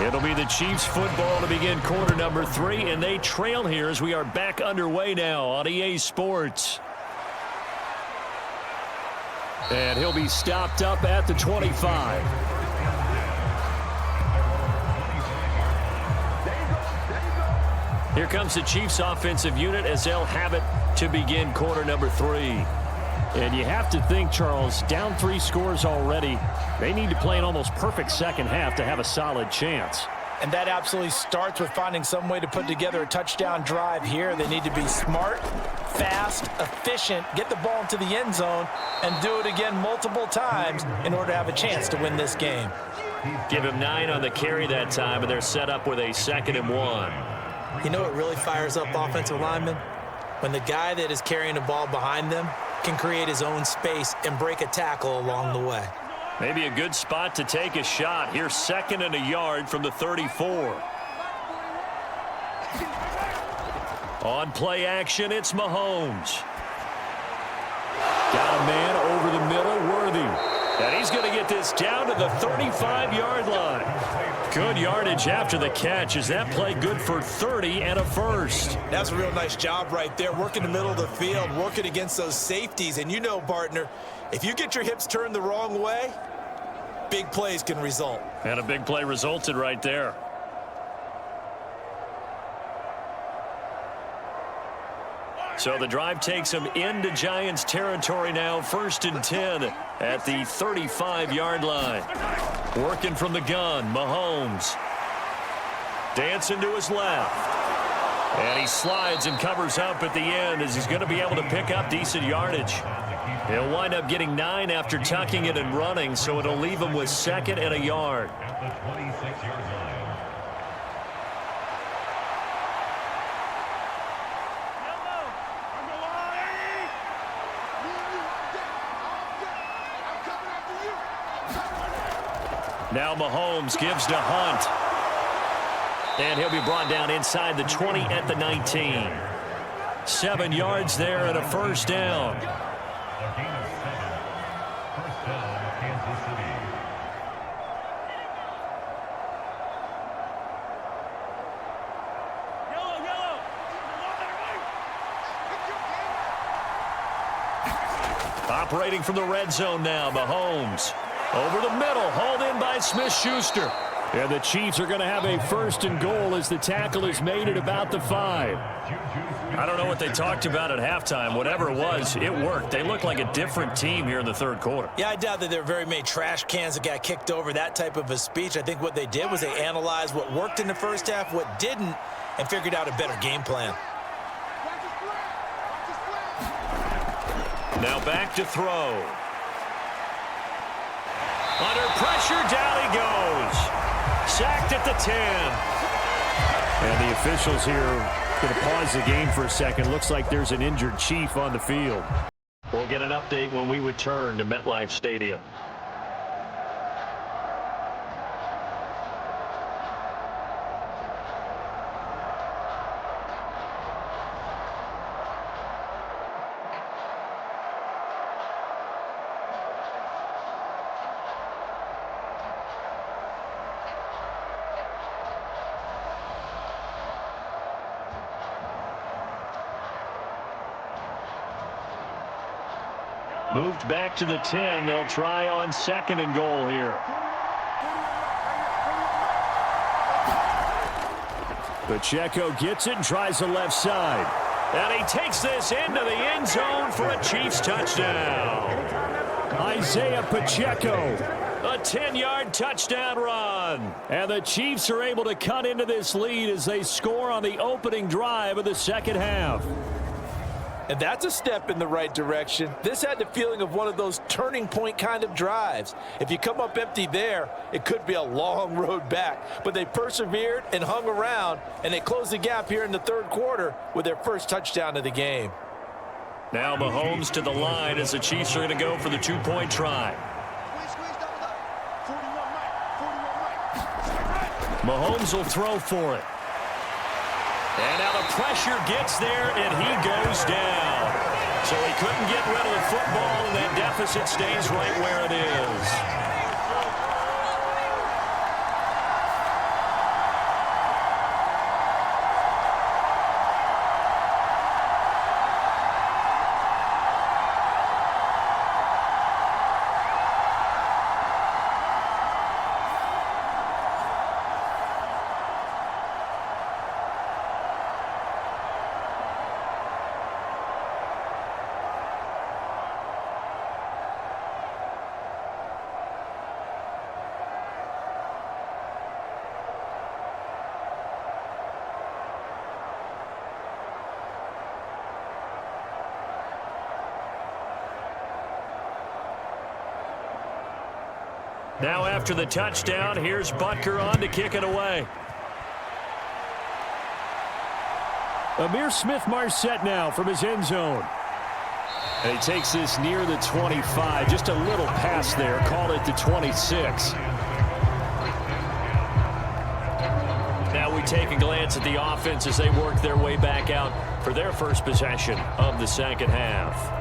It'll be the Chiefs football to begin quarter number 3, and they trail here as we are back underway now on EA Sports. And he'll be stopped up at the 25. Here comes the Chiefs offensive unit as they'll have it to begin quarter number 3. And you have to think, Charles, down 3 scores already. They need to play an almost perfect second half to have a solid chance. And that absolutely starts with finding some way to put together a touchdown drive here. They need to be smart, fast, efficient, get the ball into the end zone, and do it again multiple times in order to have a chance to win this game. Give him 9 on the carry that time, and they're set up with a 2nd and 1. You know what really fires up offensive linemen? When the guy that is carrying the ball behind them can create his own space and break a tackle along the way. Maybe a good spot to take a shot. Here's 2nd and a yard from the 34. On play action, it's Mahomes. Got a man over the middle, Worthy. And he's going to get this down to the 35-yard line. Good yardage after the catch. Is that play good for 30 and a first? That's a real nice job right there, working the middle of the field, working against those safeties. And you know, partner, if you get your hips turned the wrong way, big plays can result. And a big play resulted right there. So the drive takes them into Giants territory now. 1st and 10 at the 35-yard line. Working from the gun, Mahomes. Dancing to his left. And he slides and covers up at the end as he's going to be able to pick up decent yardage. He'll wind up getting 9 after tucking it and running, so it'll leave him with 2nd and a yard. Now Mahomes gives to Hunt. And he'll be brought down inside the 20 at the 19. 7 yards there and a first down. Operating from the red zone now, Mahomes. Over the middle, hauled in by Smith-Schuster. And the Chiefs are going to have a 1st and goal as the tackle is made at about the 5. I don't know what they talked about at halftime. Whatever it was, it worked. They look like a different team here in the 3rd quarter. Yeah, I doubt that there are very many trash cans that got kicked over, that type of a speech. I think what they did was they analyzed what worked in the first half, what didn't, and figured out a better game plan. Now back to throw. Under pressure, down he goes. Sacked at the 10. And the officials here going to pause the game for a second. Looks like there's an injured Chief on the field. We'll get an update when we return to MetLife Stadium. Moved back to the 10. They'll try on 2nd and goal here. Pacheco gets it and tries the left side. And he takes this into the end zone for a Chiefs touchdown. Isaiah Pacheco. A 10-yard touchdown run. And the Chiefs are able to cut into this lead as they score on the opening drive of the second half. And that's a step in the right direction. This had the feeling of one of those turning point kind of drives. If you come up empty there, it could be a long road back. But they persevered and hung around, and they closed the gap here in the 3rd quarter with their first touchdown of the game. Now Mahomes to the line as the Chiefs are going to go for the 2-point try. Mahomes will throw for it. And now the pressure gets there, and he goes down. So he couldn't get rid of the football, and that deficit stays right where it is. Now after the touchdown, here's Butker on to kick it away. Amir Smith-Marset now from his end zone. And he takes this near the 25. Just a little pass there. Call it the 26. Now we take a glance at the offense as they work their way back out for their first possession of the second half.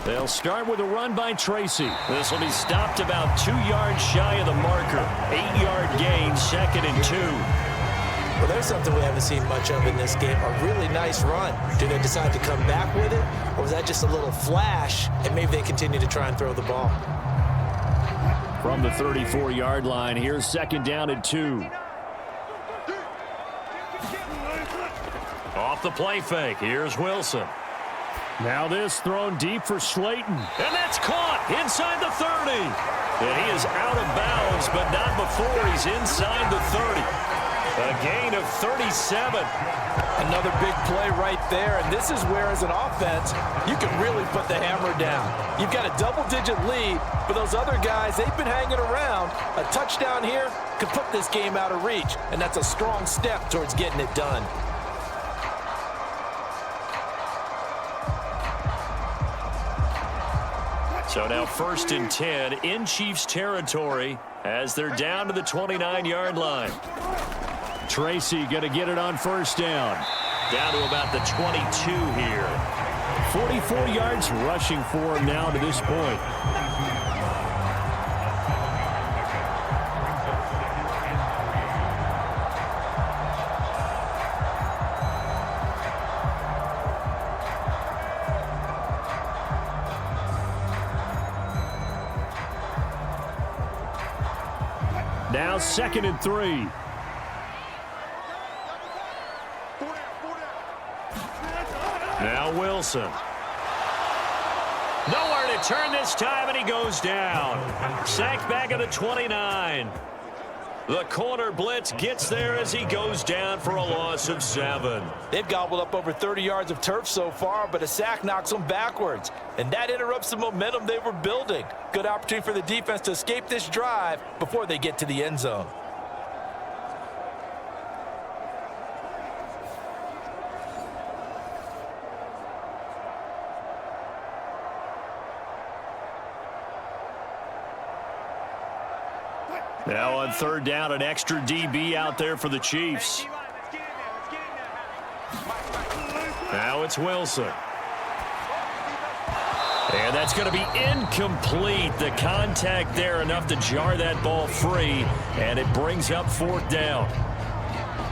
They'll start with a run by Tracy. This will be stopped about 2 yards shy of the marker. 8-yard gain, 2nd and 2. Well, there's something we haven't seen much of in this game, a really nice run. Do they decide to come back with it, or was that just a little flash, and maybe they continue to try and throw the ball? From the 34-yard line, here's 2nd down and 2. Off the play fake, here's Wilson. Now this thrown deep for Slayton. And that's caught inside the 30. And he is out of bounds, but not before he's inside the 30. A gain of 37. Another big play right there, and this is where, as an offense, you can really put the hammer down. You've got a double-digit lead, but those other guys, they've been hanging around. A touchdown here could put this game out of reach, and that's a strong step towards getting it done. So now 1st and 10 in Chiefs territory as they're down to the 29-yard line. Tracy going to get it on 1st down. Down to about the 22 here. 44 yards rushing for him now to this point. Now 2nd and 3. Now Wilson. Nowhere to turn this time, and he goes down. Sacked back at the 29. The corner blitz gets there as he goes down for a loss of 7. They've gobbled up over 30 yards of turf so far, but a sack knocks them backwards. And that interrupts the momentum they were building. Good opportunity for the defense to escape this drive before they get to the end zone. Now on 3rd down, an extra DB out there for the Chiefs. Now it's Wilson. And that's going to be incomplete. The contact there enough to jar that ball free, and it brings up 4th down.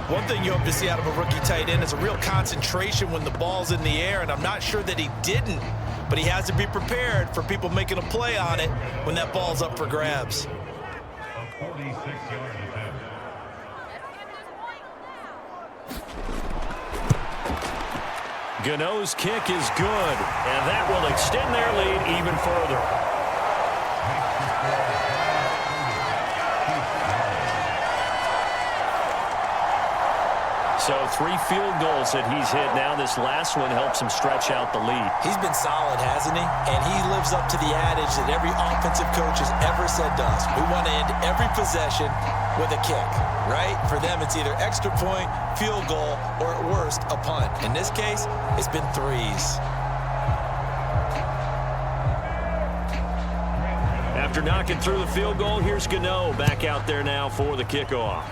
One thing you hope to see out of a rookie tight end is a real concentration when the ball's in the air, and I'm not sure that he didn't, but he has to be prepared for people making a play on it when that ball's up for grabs. Gano's kick is good, and that will extend their lead even further. So 3 field goals that he's hit now. This last one helps him stretch out the lead. He's been solid, hasn't he? And he lives up to the adage that every offensive coach has ever said to us. We want to end every possession with a kick, right? For them, it's either extra point, field goal, or at worst, a punt. In this case, it's been 3s. After knocking through the field goal, here's Gano back out there now for the kickoff.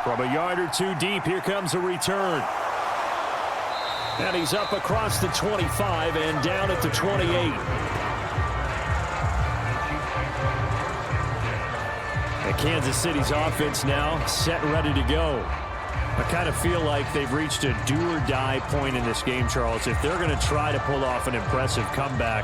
From a yard or 2 deep, here comes a return. And he's up across the 25 and down at the 28. And Kansas City's offense now set and ready to go. I kind of feel like they've reached a do-or-die point in this game, Charles. If they're going to try to pull off an impressive comeback,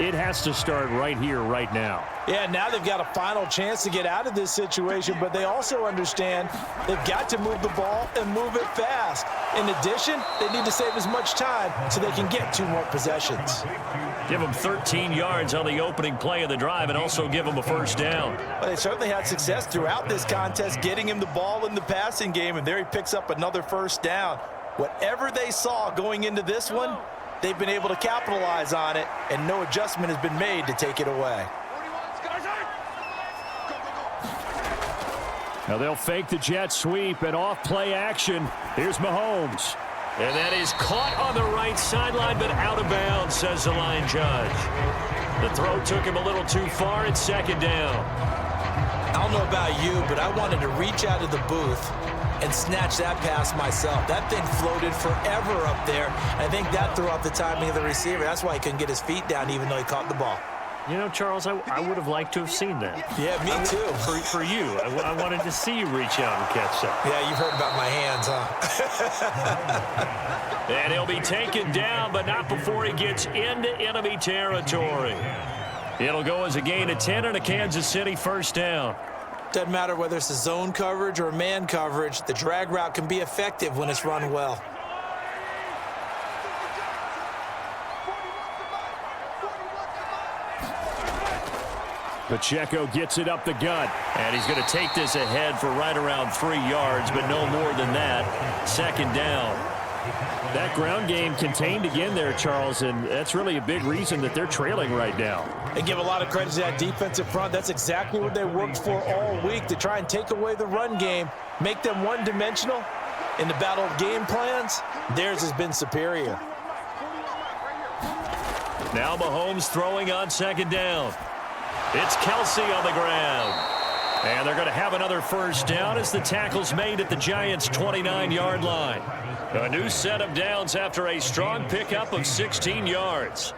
It has to start right here, right now. Yeah, now they've got a final chance to get out of this situation, but they also understand they've got to move the ball and move it fast. In addition, they need to save as much time so they can get 2 more possessions. Give them 13 yards on the opening play of the drive and also give them a first down. Well, they certainly had success throughout this contest getting him the ball in the passing game, and there he picks up another first down. Whatever they saw going into this one, they've been able to capitalize on it, and no adjustment has been made to take it away. Now they'll fake the jet sweep and off play action. Here's Mahomes. And that is caught on the right sideline, but out of bounds, says the line judge. The throw took him a little too far. It's second down. I don't know about you, but I wanted to reach out of the booth and snatch that pass myself. That thing floated forever up there. I think that threw off the timing of the receiver. That's why he couldn't get his feet down even though he caught the ball. You know, Charles, I would have liked to have seen that. Yeah, me too. For you. I wanted to see you reach out and catch that. Yeah, you've heard about my hands, huh? And he'll be taken down, but not before he gets into enemy territory. It'll go as a gain of 10 and a Kansas City first down. Doesn't matter whether it's a zone coverage or man coverage, the drag route can be effective when it's run well. Pacheco gets it up the gut, and he's going to take this ahead for right around 3 yards, but no more than that. Second down. That ground game contained again there, Charles, and that's really a big reason that they're trailing right now. And give a lot of credit to that defensive front. That's exactly what they worked for all week, to try and take away the run game, make them one-dimensional. In the battle of game plans, theirs has been superior. Now Mahomes throwing on second down. It's Kelsey on the ground. And they're going to have another first down as the tackle's made at the Giants' 29-yard line. A new set of downs after a strong pickup of 16 yards.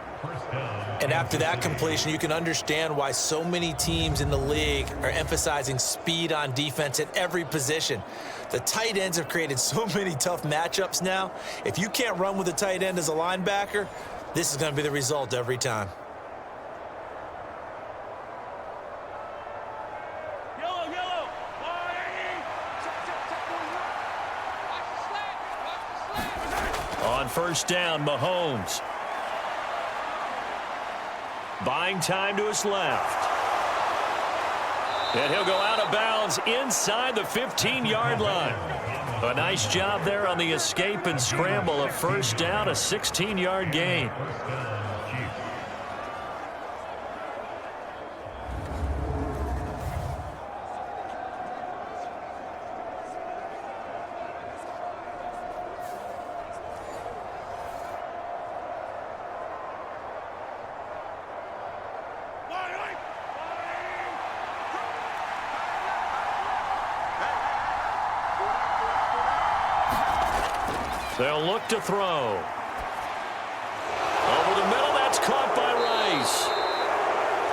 And after that completion, you can understand why so many teams in the league are emphasizing speed on defense at every position. The tight ends have created so many tough matchups now. If you can't run with a tight end as a linebacker, this is going to be the result every time. On first down, Mahomes. Buying time to his left. And he'll go out of bounds inside the 15-yard line. A nice job there on the escape and scramble. A first down, a 16-yard gain. They'll look to throw. Over the middle, that's caught by Rice.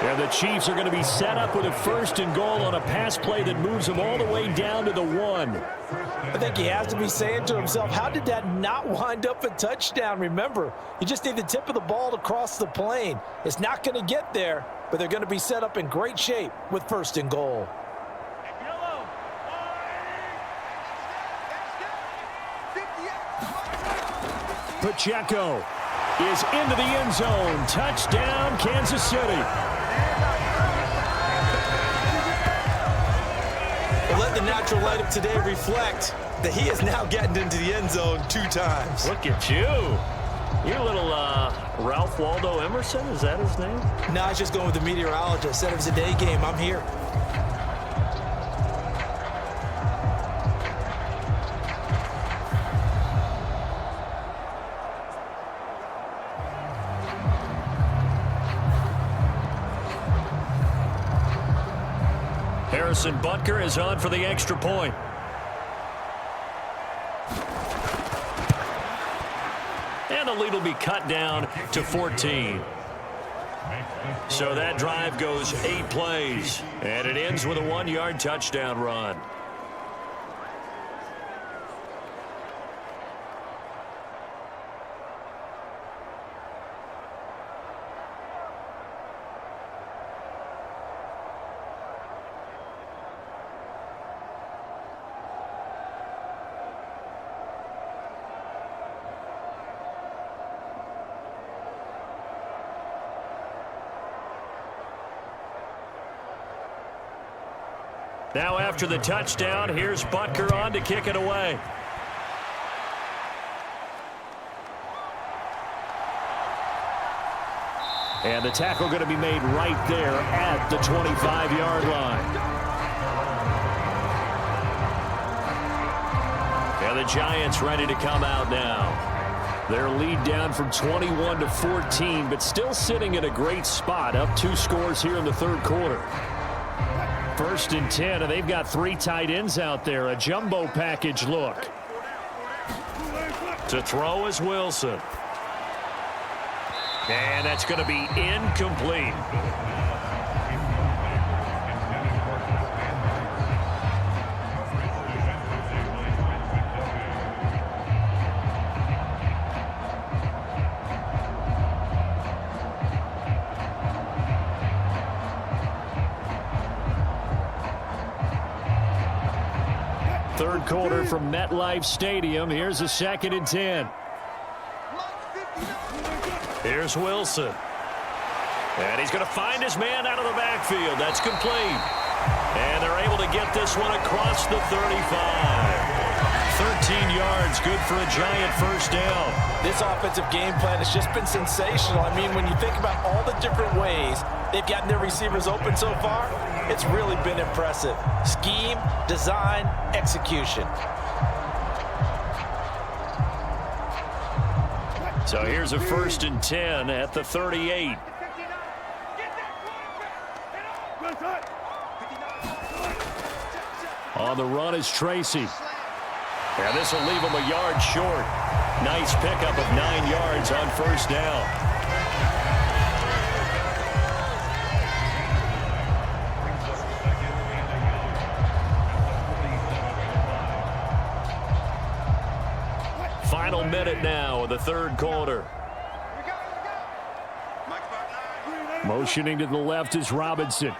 And the Chiefs are going to be set up with a first and goal on a pass play that moves them all the way down to the 1. I think he has to be saying to himself, how did that not wind up a touchdown? Remember, you just need the tip of the ball to cross the plane. It's not going to get there, but they're going to be set up in great shape with first and goal. Pacheco is into the end zone. Touchdown, Kansas City. Well, let the natural light of today reflect that he is now getting into the end zone 2 times. Look at you. You're a little Ralph Waldo Emerson. Is that his name? No, I was just going with the meteorologist. Said it was a day game. I'm here. Harrison Butker is on for the extra point. And the lead will be cut down to 14. So that drive goes 8 plays. And it ends with a 1-yard touchdown run. Now after the touchdown, here's Butker on to kick it away. And the tackle going to be made right there at the 25-yard line. And the Giants ready to come out now. Their lead down from 21 to 14, but still sitting in a great spot, up 2 scores here in the third quarter. 1st and 10, and they've got 3 tight ends out there. A jumbo package look. To throw is Wilson. And that's going to be incomplete. Third quarter from MetLife Stadium. Here's a 2nd and 10. Here's Wilson. And he's going to find his man out of the backfield. That's complete. And they're able to get this one across the 35. 13 yards, good for a Giant first down. This offensive game plan has just been sensational. I mean, when you think about all the different ways they've gotten their receivers open so far, it's really been impressive. Scheme, design, execution. So here's a 1st and 10 at the 38. On the run is Tracy. And this will leave him a yard short. Nice pickup of 9 yards on first down. Final minute now of the third quarter. Motioning to the left is Robinson.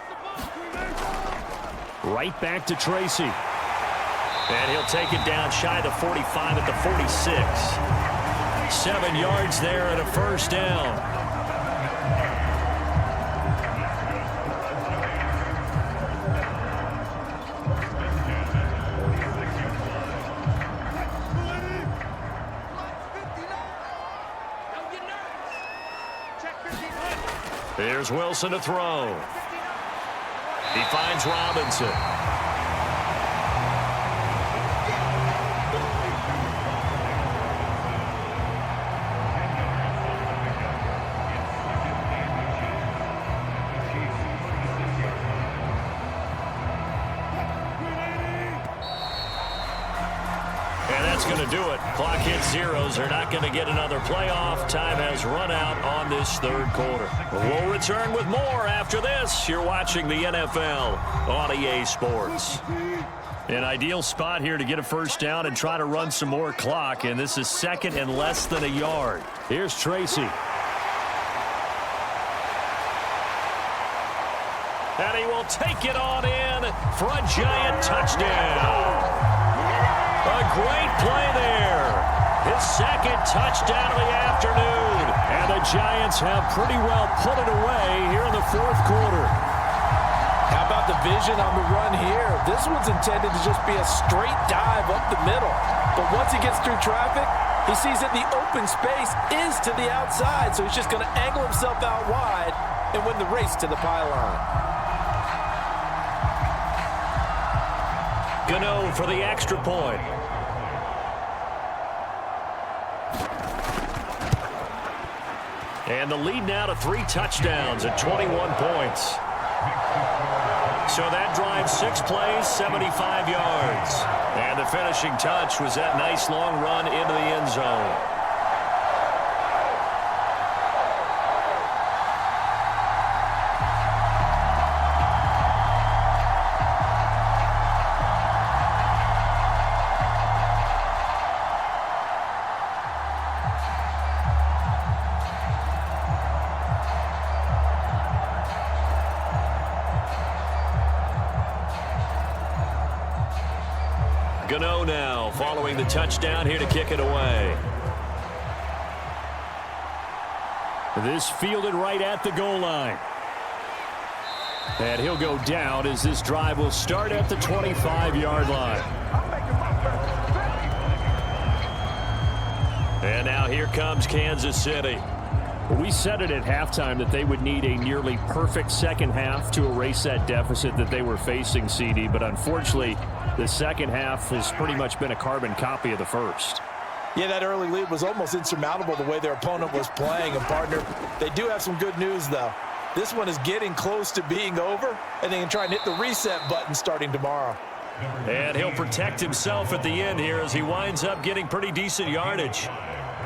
Right back to Tracy. And he'll take it down shy of the 45 at the 46. 7 yards there and a first down. Here's Wilson to throw. He finds Robinson. Going to do it. Clock hits zeros. They're not going to get another playoff. Time has run out on this third quarter. We'll return with more after this. You're watching the NFL on EA Sports. An ideal spot here to get a first down and try to run some more clock, and this is 2nd and less than a yard. Here's Tracy. And he will take it on in for a Giant touchdown. A great play there. His 2nd touchdown of the afternoon. And the Giants have pretty well put it away here in the fourth quarter. How about the vision on the run here? This one's intended to just be a straight dive up the middle. But once he gets through traffic, he sees that the open space is to the outside. So he's just going to angle himself out wide and win the race to the pylon. Gano for the extra point. And the lead now to 3 touchdowns at 21 points. So that drives 6 plays, 75 yards. And the finishing touch was that nice long run into the end zone. Gano now following the touchdown here to kick it away. This fielded right at the goal line. And he'll go down as this drive will start at the 25-yard line. And now here comes Kansas City. We said it at halftime that they would need a nearly perfect second half to erase that deficit that they were facing, CD. But unfortunately, the second half has pretty much been a carbon copy of the first. Yeah, that early lead was almost insurmountable the way their opponent was playing. And, partner, they do have some good news, though. This one is getting close to being over, and they can try and hit the reset button starting tomorrow. And he'll protect himself at the end here as he winds up getting pretty decent yardage.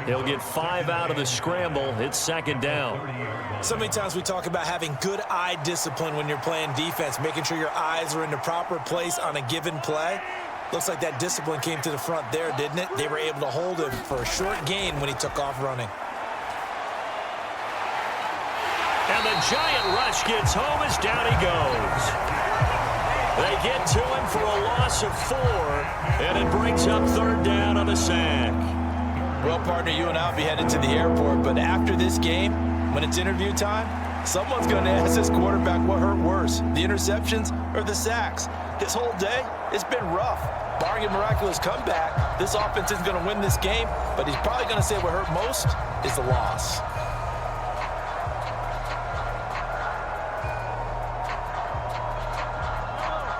He'll get 5 out of the scramble. It's second down. So many times we talk about having good eye discipline when you're playing defense, making sure your eyes are in the proper place on a given play. Looks like that discipline came to the front there, didn't it? They were able to hold him for a short gain when he took off running. And the giant rush gets home as down he goes. They get to him for a loss of 4, and it brings up third down on the sack. Well, partner, you and I will be headed to the airport, but after this game, when it's interview time, someone's going to ask this quarterback what hurt worse, the interceptions or the sacks. His whole day, it's been rough. Barring a miraculous comeback, this offense isn't going to win this game, but he's probably going to say what hurt most is the loss.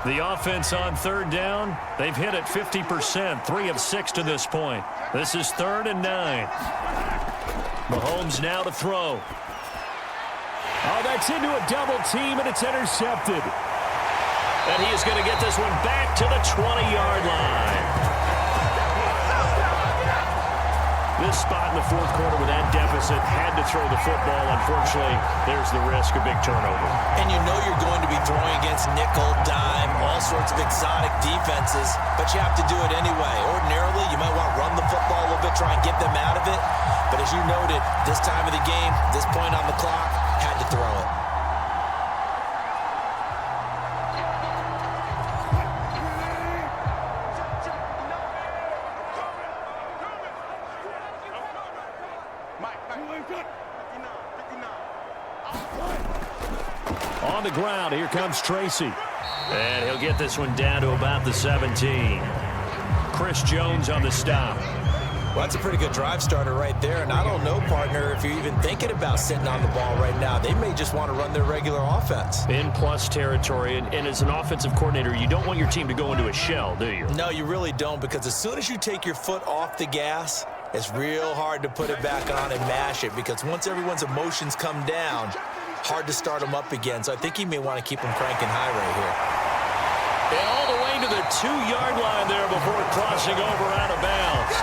The offense on third down, they've hit it 50%, 3 of 6 to this point. This is 3rd and 9. Mahomes now to throw. Oh, that's into a double team, and it's intercepted. And he is going to get this one back to the 20-yard line. This spot in the fourth quarter with that deficit had to throw the football. Unfortunately, there's the risk of big turnover. And you know you're going to be throwing against nickel, dime, all sorts of exotic defenses, but you have to do it anyway. Ordinarily, you might want to run the football a little bit, try and get them out of it. But as you noted, this time of the game, this point on the clock, had to throw it. On the ground, here comes Tracy. And he'll get this one down to about the 17. Chris Jones on the stop. Well, that's a pretty good drive starter right there. And I don't know, partner, if you're even thinking about sitting on the ball right now. They may just want to run their regular offense. In plus territory. And as an offensive coordinator, you don't want your team to go into a shell, do you? No, you really don't, because as soon as you take your foot off the gas, it's real hard to put it back on and mash it, because once everyone's emotions come down, hard to start them up again. So I think he may want to keep them cranking high right here. And all the way to the 2-yard line there before crossing over out of bounds.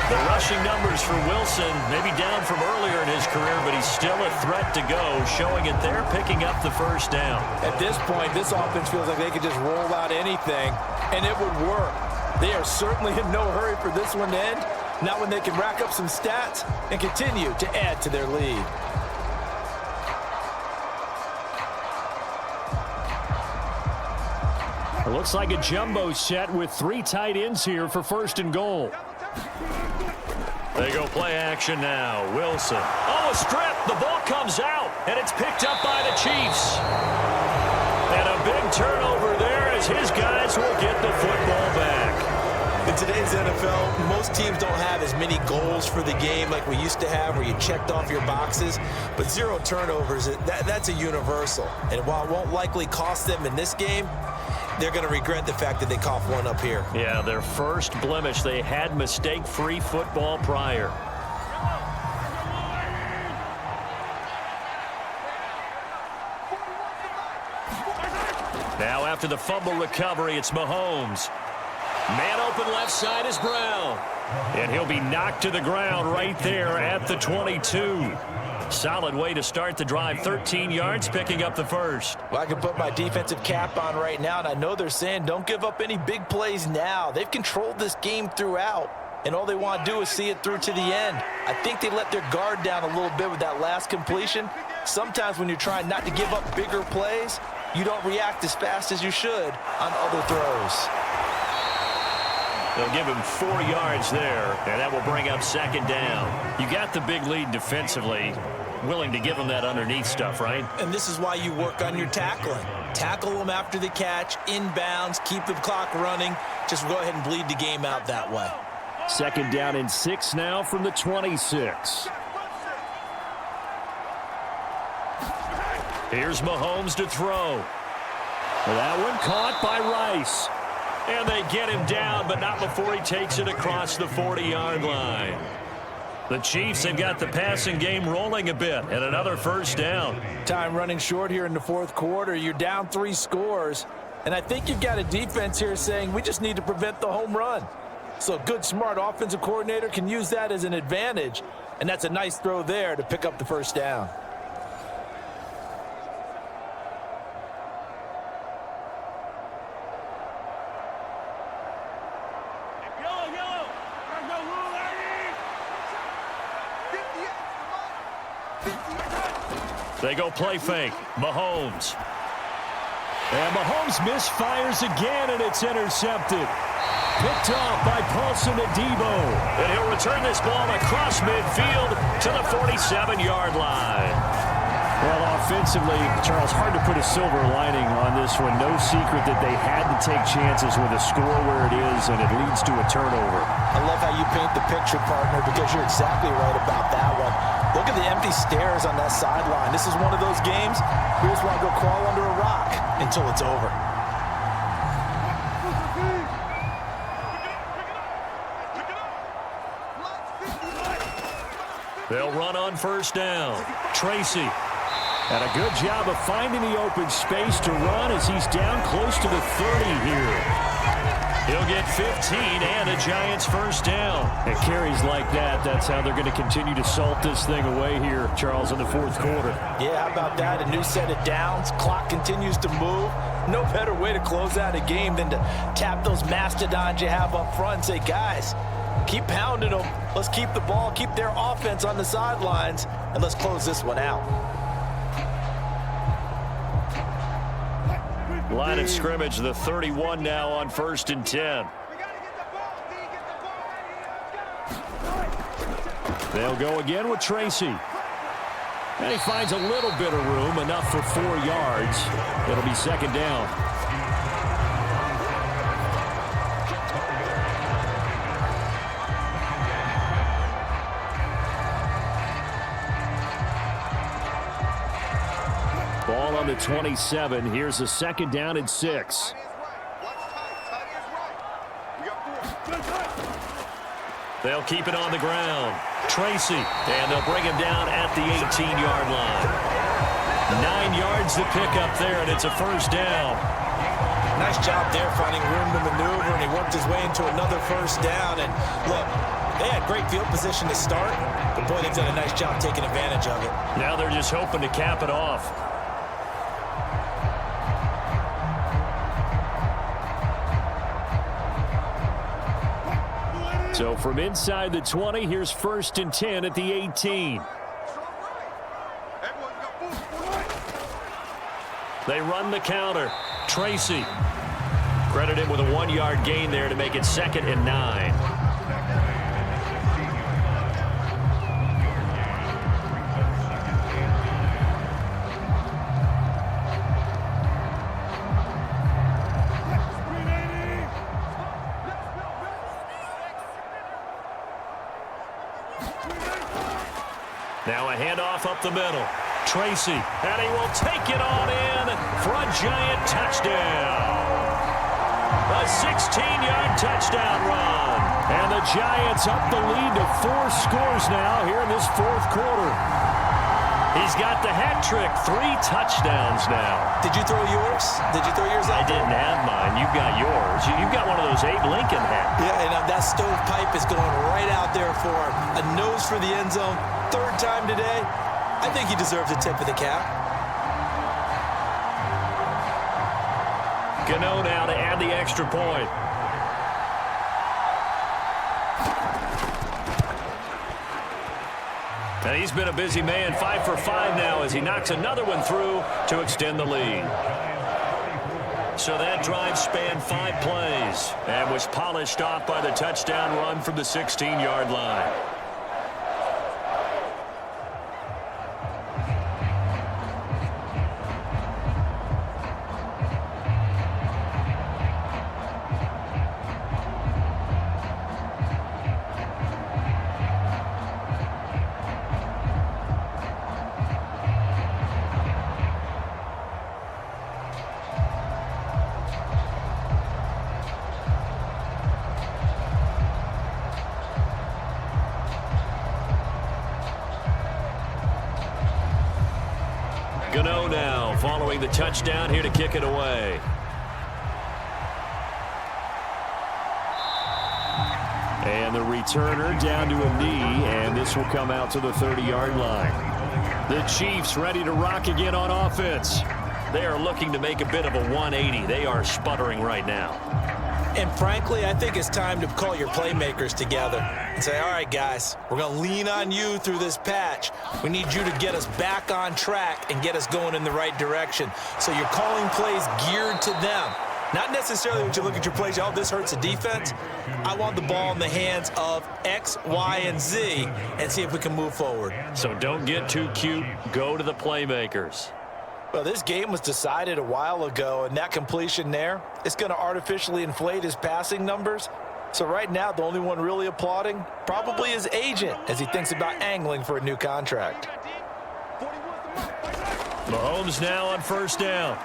The rushing numbers for Wilson maybe down from earlier in his career, but he's still a threat to go, showing it there, picking up the first down. At this point, this offense feels like they could just roll out anything, and it would work. They are certainly in no hurry for this one to end, not when they can rack up some stats and continue to add to their lead. It looks like a jumbo set with 3 tight ends here for 1st and goal. They go play action now. Wilson. Oh, a strip. The ball comes out, and it's picked up by the Chiefs. And a big turnover there as his guys will get the football back. In today's NFL, most teams don't have as many goals for the game like we used to have, where you checked off your boxes. But 0 turnovers, that's a universal. And while it won't likely cost them in this game, they're going to regret the fact that they coughed one up here. Yeah, their first blemish. They had mistake-free football prior. Now after the fumble recovery, it's Mahomes. Man open left side is Brown. And he'll be knocked to the ground right there at the 22. Solid way to start the drive. 13 yards, picking up the first. Well, I can put my defensive cap on right now, and I know they're saying don't give up any big plays now. They've controlled this game throughout, and all they want to do is see it through to the end. I think they let their guard down a little bit with that last completion. Sometimes when you're trying not to give up bigger plays, you don't react as fast as you should on other throws. They'll give him 4 yards there, and that will bring up second down. You got the big lead defensively. willing to give them that underneath stuff, right? And this is why you work on your tackling. Tackle them after the catch, inbounds, keep the clock running. Just go ahead and bleed the game out that way. 2nd down and 6 now from the 26. Here's Mahomes to throw. That one caught by Rice. And they get him down, but not before he takes it across the 40-yard line. The Chiefs have got the passing game rolling a bit, and another 1st down. Time running short here in the 4th quarter. You're down 3 scores, and I think you've got a defense here saying we just need to prevent the home run. So a good, smart offensive coordinator can use that as an advantage, and that's a nice throw there to pick up the 1st down. They go play fake. Mahomes. And Mahomes misfires again, and it's intercepted. Picked off by Paulson Adebo. And he'll return this ball across midfield to the 47-yard line. Well, offensively, Charles, hard to put a silver lining on this one. No secret that they had to take chances with a score where it is, and it leads to a turnover. I love how you paint the picture, partner, because you're exactly right about that one. Look at the empty stares on that sideline. This is one of those games you just want to go crawl under a rock until it's over. They'll run on 1st down. Tracy. And a good job of finding the open space to run as he's down close to the 30 here. He'll get 15 and a Giants 1st down. And carries like that, that's how they're going to continue to salt this thing away here, Charles, in the 4th quarter. Yeah, how about that? A new set of downs. Clock continues to move. No better way to close out a game than to tap those mastodons you have up front and say, guys, keep pounding them. Let's keep the ball, keep their offense on the sidelines, and let's close this one out. Line of scrimmage, the 31 now on 1st and 10. They'll go again with Tracy. And he finds a little bit of room, enough for 4 yards. It'll be 2nd down. Ball on the 27. Here's a 2nd down and 6. They'll keep it on the ground. Tracy, and they'll bring him down at the 18-yard line. 9 yards to pick up there, and it's a 1st down. Nice job there finding room to maneuver, and he worked his way into another 1st down. And look, they had great field position to start, but boy, they've done a nice job taking advantage of it. Now they're just hoping to cap it off. So from inside the 20, here's 1st and 10 at the 18. They run the counter. Tracy. Credit him with a 1-yard gain there to make it 2nd and 9. Now a handoff up the middle. Tracy, and he will take it on in for a Giant touchdown. A 16-yard touchdown run. And the Giants up the lead to 4 scores now here in this 4th quarter. He's got the hat trick, 3 touchdowns now. Did you throw yours? Did you throw yours out? I didn't have mine. You've got yours. You've got one of those Abe Lincoln hats. Yeah, and that stovepipe is going right out there for him. A nose for the end zone. 3rd time today. I think he deserves a tip of the cap. Gano now to add the extra point. And he's been a busy man, 5 for 5 now as he knocks another one through to extend the lead. So that drive spanned 5 plays and was polished off by the touchdown run from the 16-yard line. following the touchdown here to kick it away. And the returner down to a knee, and this will come out to the 30-yard line. The Chiefs ready to rock again on offense. They are looking to make a bit of a 180. They are sputtering right now. And frankly, I think it's time to call your playmakers together and say, all right, guys, we're going to lean on you through this patch. We need you to get us back on track and get us going in the right direction. So you're calling plays geared to them. Not necessarily when you look at your plays, oh, this hurts the defense. I want the ball in the hands of X, Y, and Z and see if we can move forward. So don't get too cute. Go to the playmakers. Well, this game was decided a while ago, and that completion there is going to artificially inflate his passing numbers. So right now, the only one really applauding probably his agent as he thinks about angling for a new contract. Mahomes now on first down.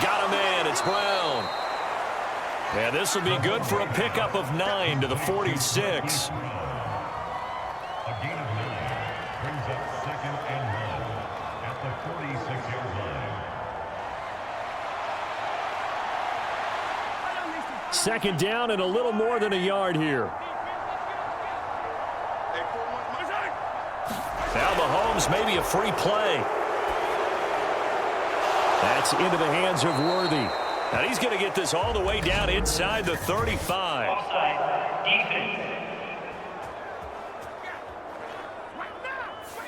Got a man. It's Brown. And this will be good for a pickup of 9 to the 46. Second down and a little more than a yard here. Now Mahomes, maybe a free play. That's into the hands of Worthy. And he's going to get this all the way down inside the 35. Offside, defense.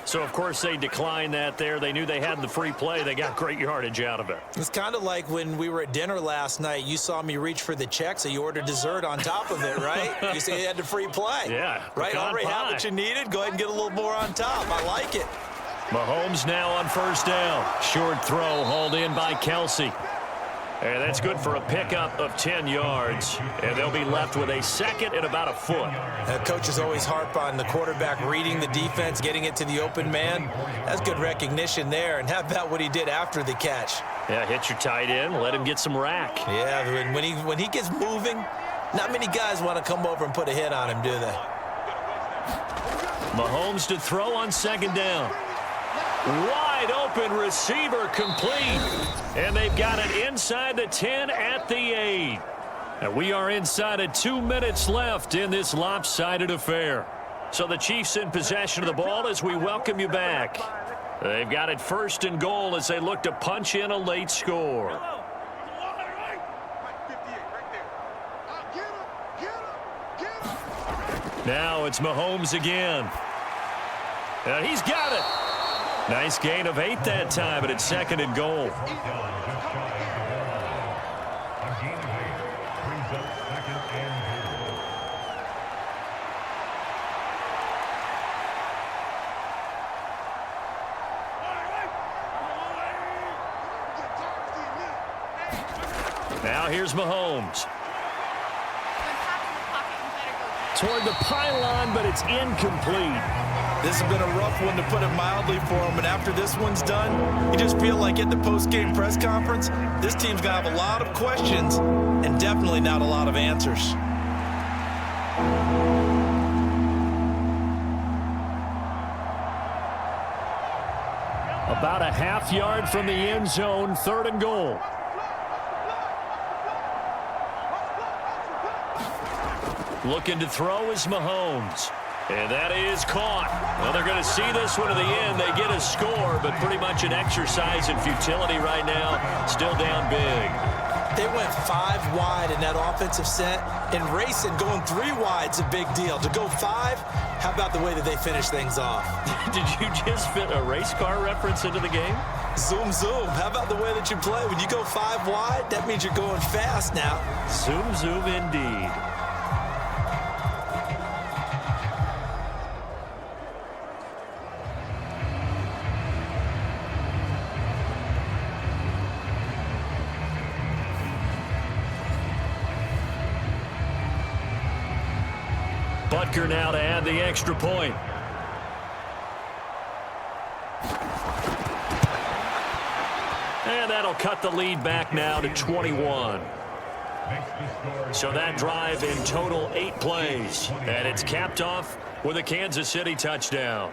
So, of course, they declined that there. They knew they had the free play. They got great yardage out of it. It's kind of like when we were at dinner last night. You saw me reach for the check, so you ordered dessert on top of it, right? You said you had the free play. Yeah. Right? Already had what you needed. Go ahead and get a little more on top. I like it. Mahomes now on first down. Short throw hauled in by Kelsey. And that's good for a pickup of 10 yards. And they'll be left with a second and about a foot. Coaches always harp on the quarterback reading the defense, getting it to the open man. That's good recognition there. And how about what he did after the catch? Yeah, hit your tight end, let him get some rack. Yeah, when he gets moving, not many guys want to come over and put a hit on him, do they? Mahomes to throw on second down. Wide open receiver complete. And they've got it inside the 10 at the 8. And we are inside of 2 minutes left in this lopsided affair. So the Chiefs in possession of the ball as we welcome you back. They've got it first and goal as they look to punch in a late score. Now it's Mahomes again. And he's got it. Nice gain of 8 that time, but it's second and goal. Now here's Mahomes. Toward the pylon, but it's incomplete. This has been a rough one, to put it mildly, for him. And after this one's done, you just feel like at the post-game press conference, this team's going to have a lot of questions and definitely not a lot of answers. About a half yard from the end zone, third and goal. Looking to throw is Mahomes. And that is caught. Well, they're going to see this one to the end. They get a score, but pretty much an exercise in futility right now. Still down big. They went 5 wide in that offensive set, and racing going 3 wide's a big deal. To go 5, how about the way that they finish things off? Did you just fit a race car reference into the game? Zoom, zoom. How about the way that you play? When you go 5 wide, that means you're going fast now. Zoom, zoom indeed. Butker now to add the extra point. And that'll cut the lead back now to 21. So that drive in total 8 plays. And it's capped off with a Kansas City touchdown.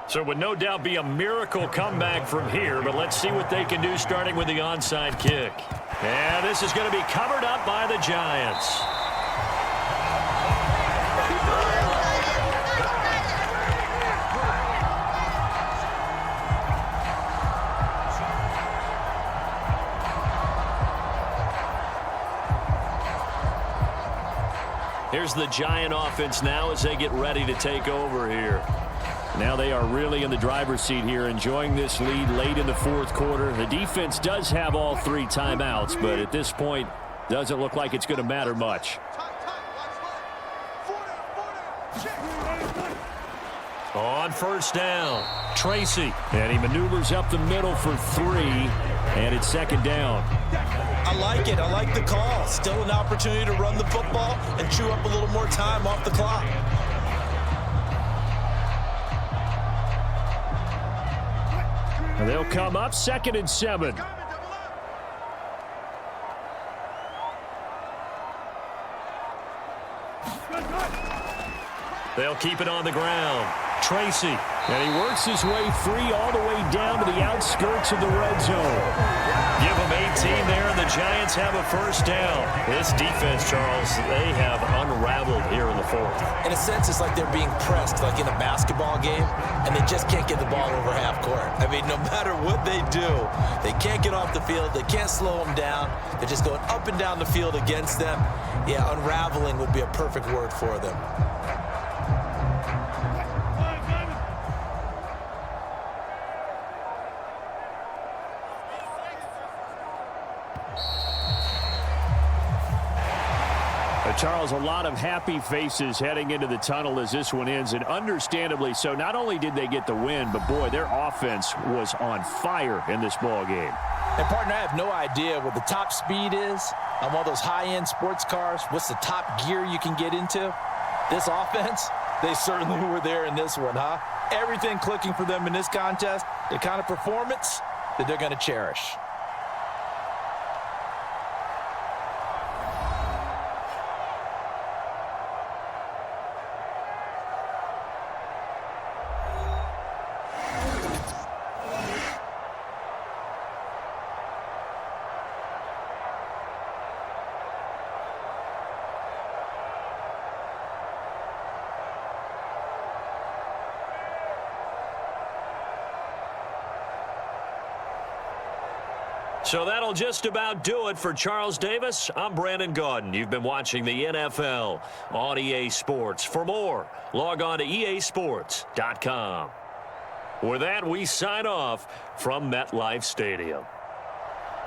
So it would no doubt be a miracle comeback from here, but let's see what they can do starting with the onside kick. And this is going to be covered up by the Giants. Here's the Giant offense now as they get ready to take over here. Now they are really in the driver's seat here, enjoying this lead late in the fourth quarter. The defense does have all 3 timeouts, but at this point, doesn't look like it's going to matter much. On first down, Tracy, and he maneuvers up the middle for 3, and it's second down. I like it. I like the call. Still an opportunity to run the football and chew up a little more time off the clock. And they'll come up 2nd and 7. They'll keep it on the ground. Tracy, and he works his way free all the way down to the outskirts of the red zone. Give him 18 there, and the Giants have a first down. This defense, Charles, they have unraveled here in the fourth. In a sense, it's like they're being pressed, like in a basketball game, and they just can't get the ball over half court. I mean, no matter what they do, they can't get off the field. They can't slow them down. They're just going up and down the field against them. Yeah, unraveling would be a perfect word for them. Charles, a lot of happy faces heading into the tunnel as this one ends, and understandably so. Not only did they get the win, but boy, their offense was on fire in this ball game. And partner, I have no idea what the top speed is on one of those high-end sports cars. What's the top gear you can get into? This offense, they certainly were there in this one, huh? Everything clicking for them in this contest, the kind of performance that they're going to cherish. So that'll just about do it for Charles Davis. I'm Brandon Gaudin. You've been watching the NFL on EA Sports. For more, log on to easports.com. With that, we sign off from MetLife Stadium.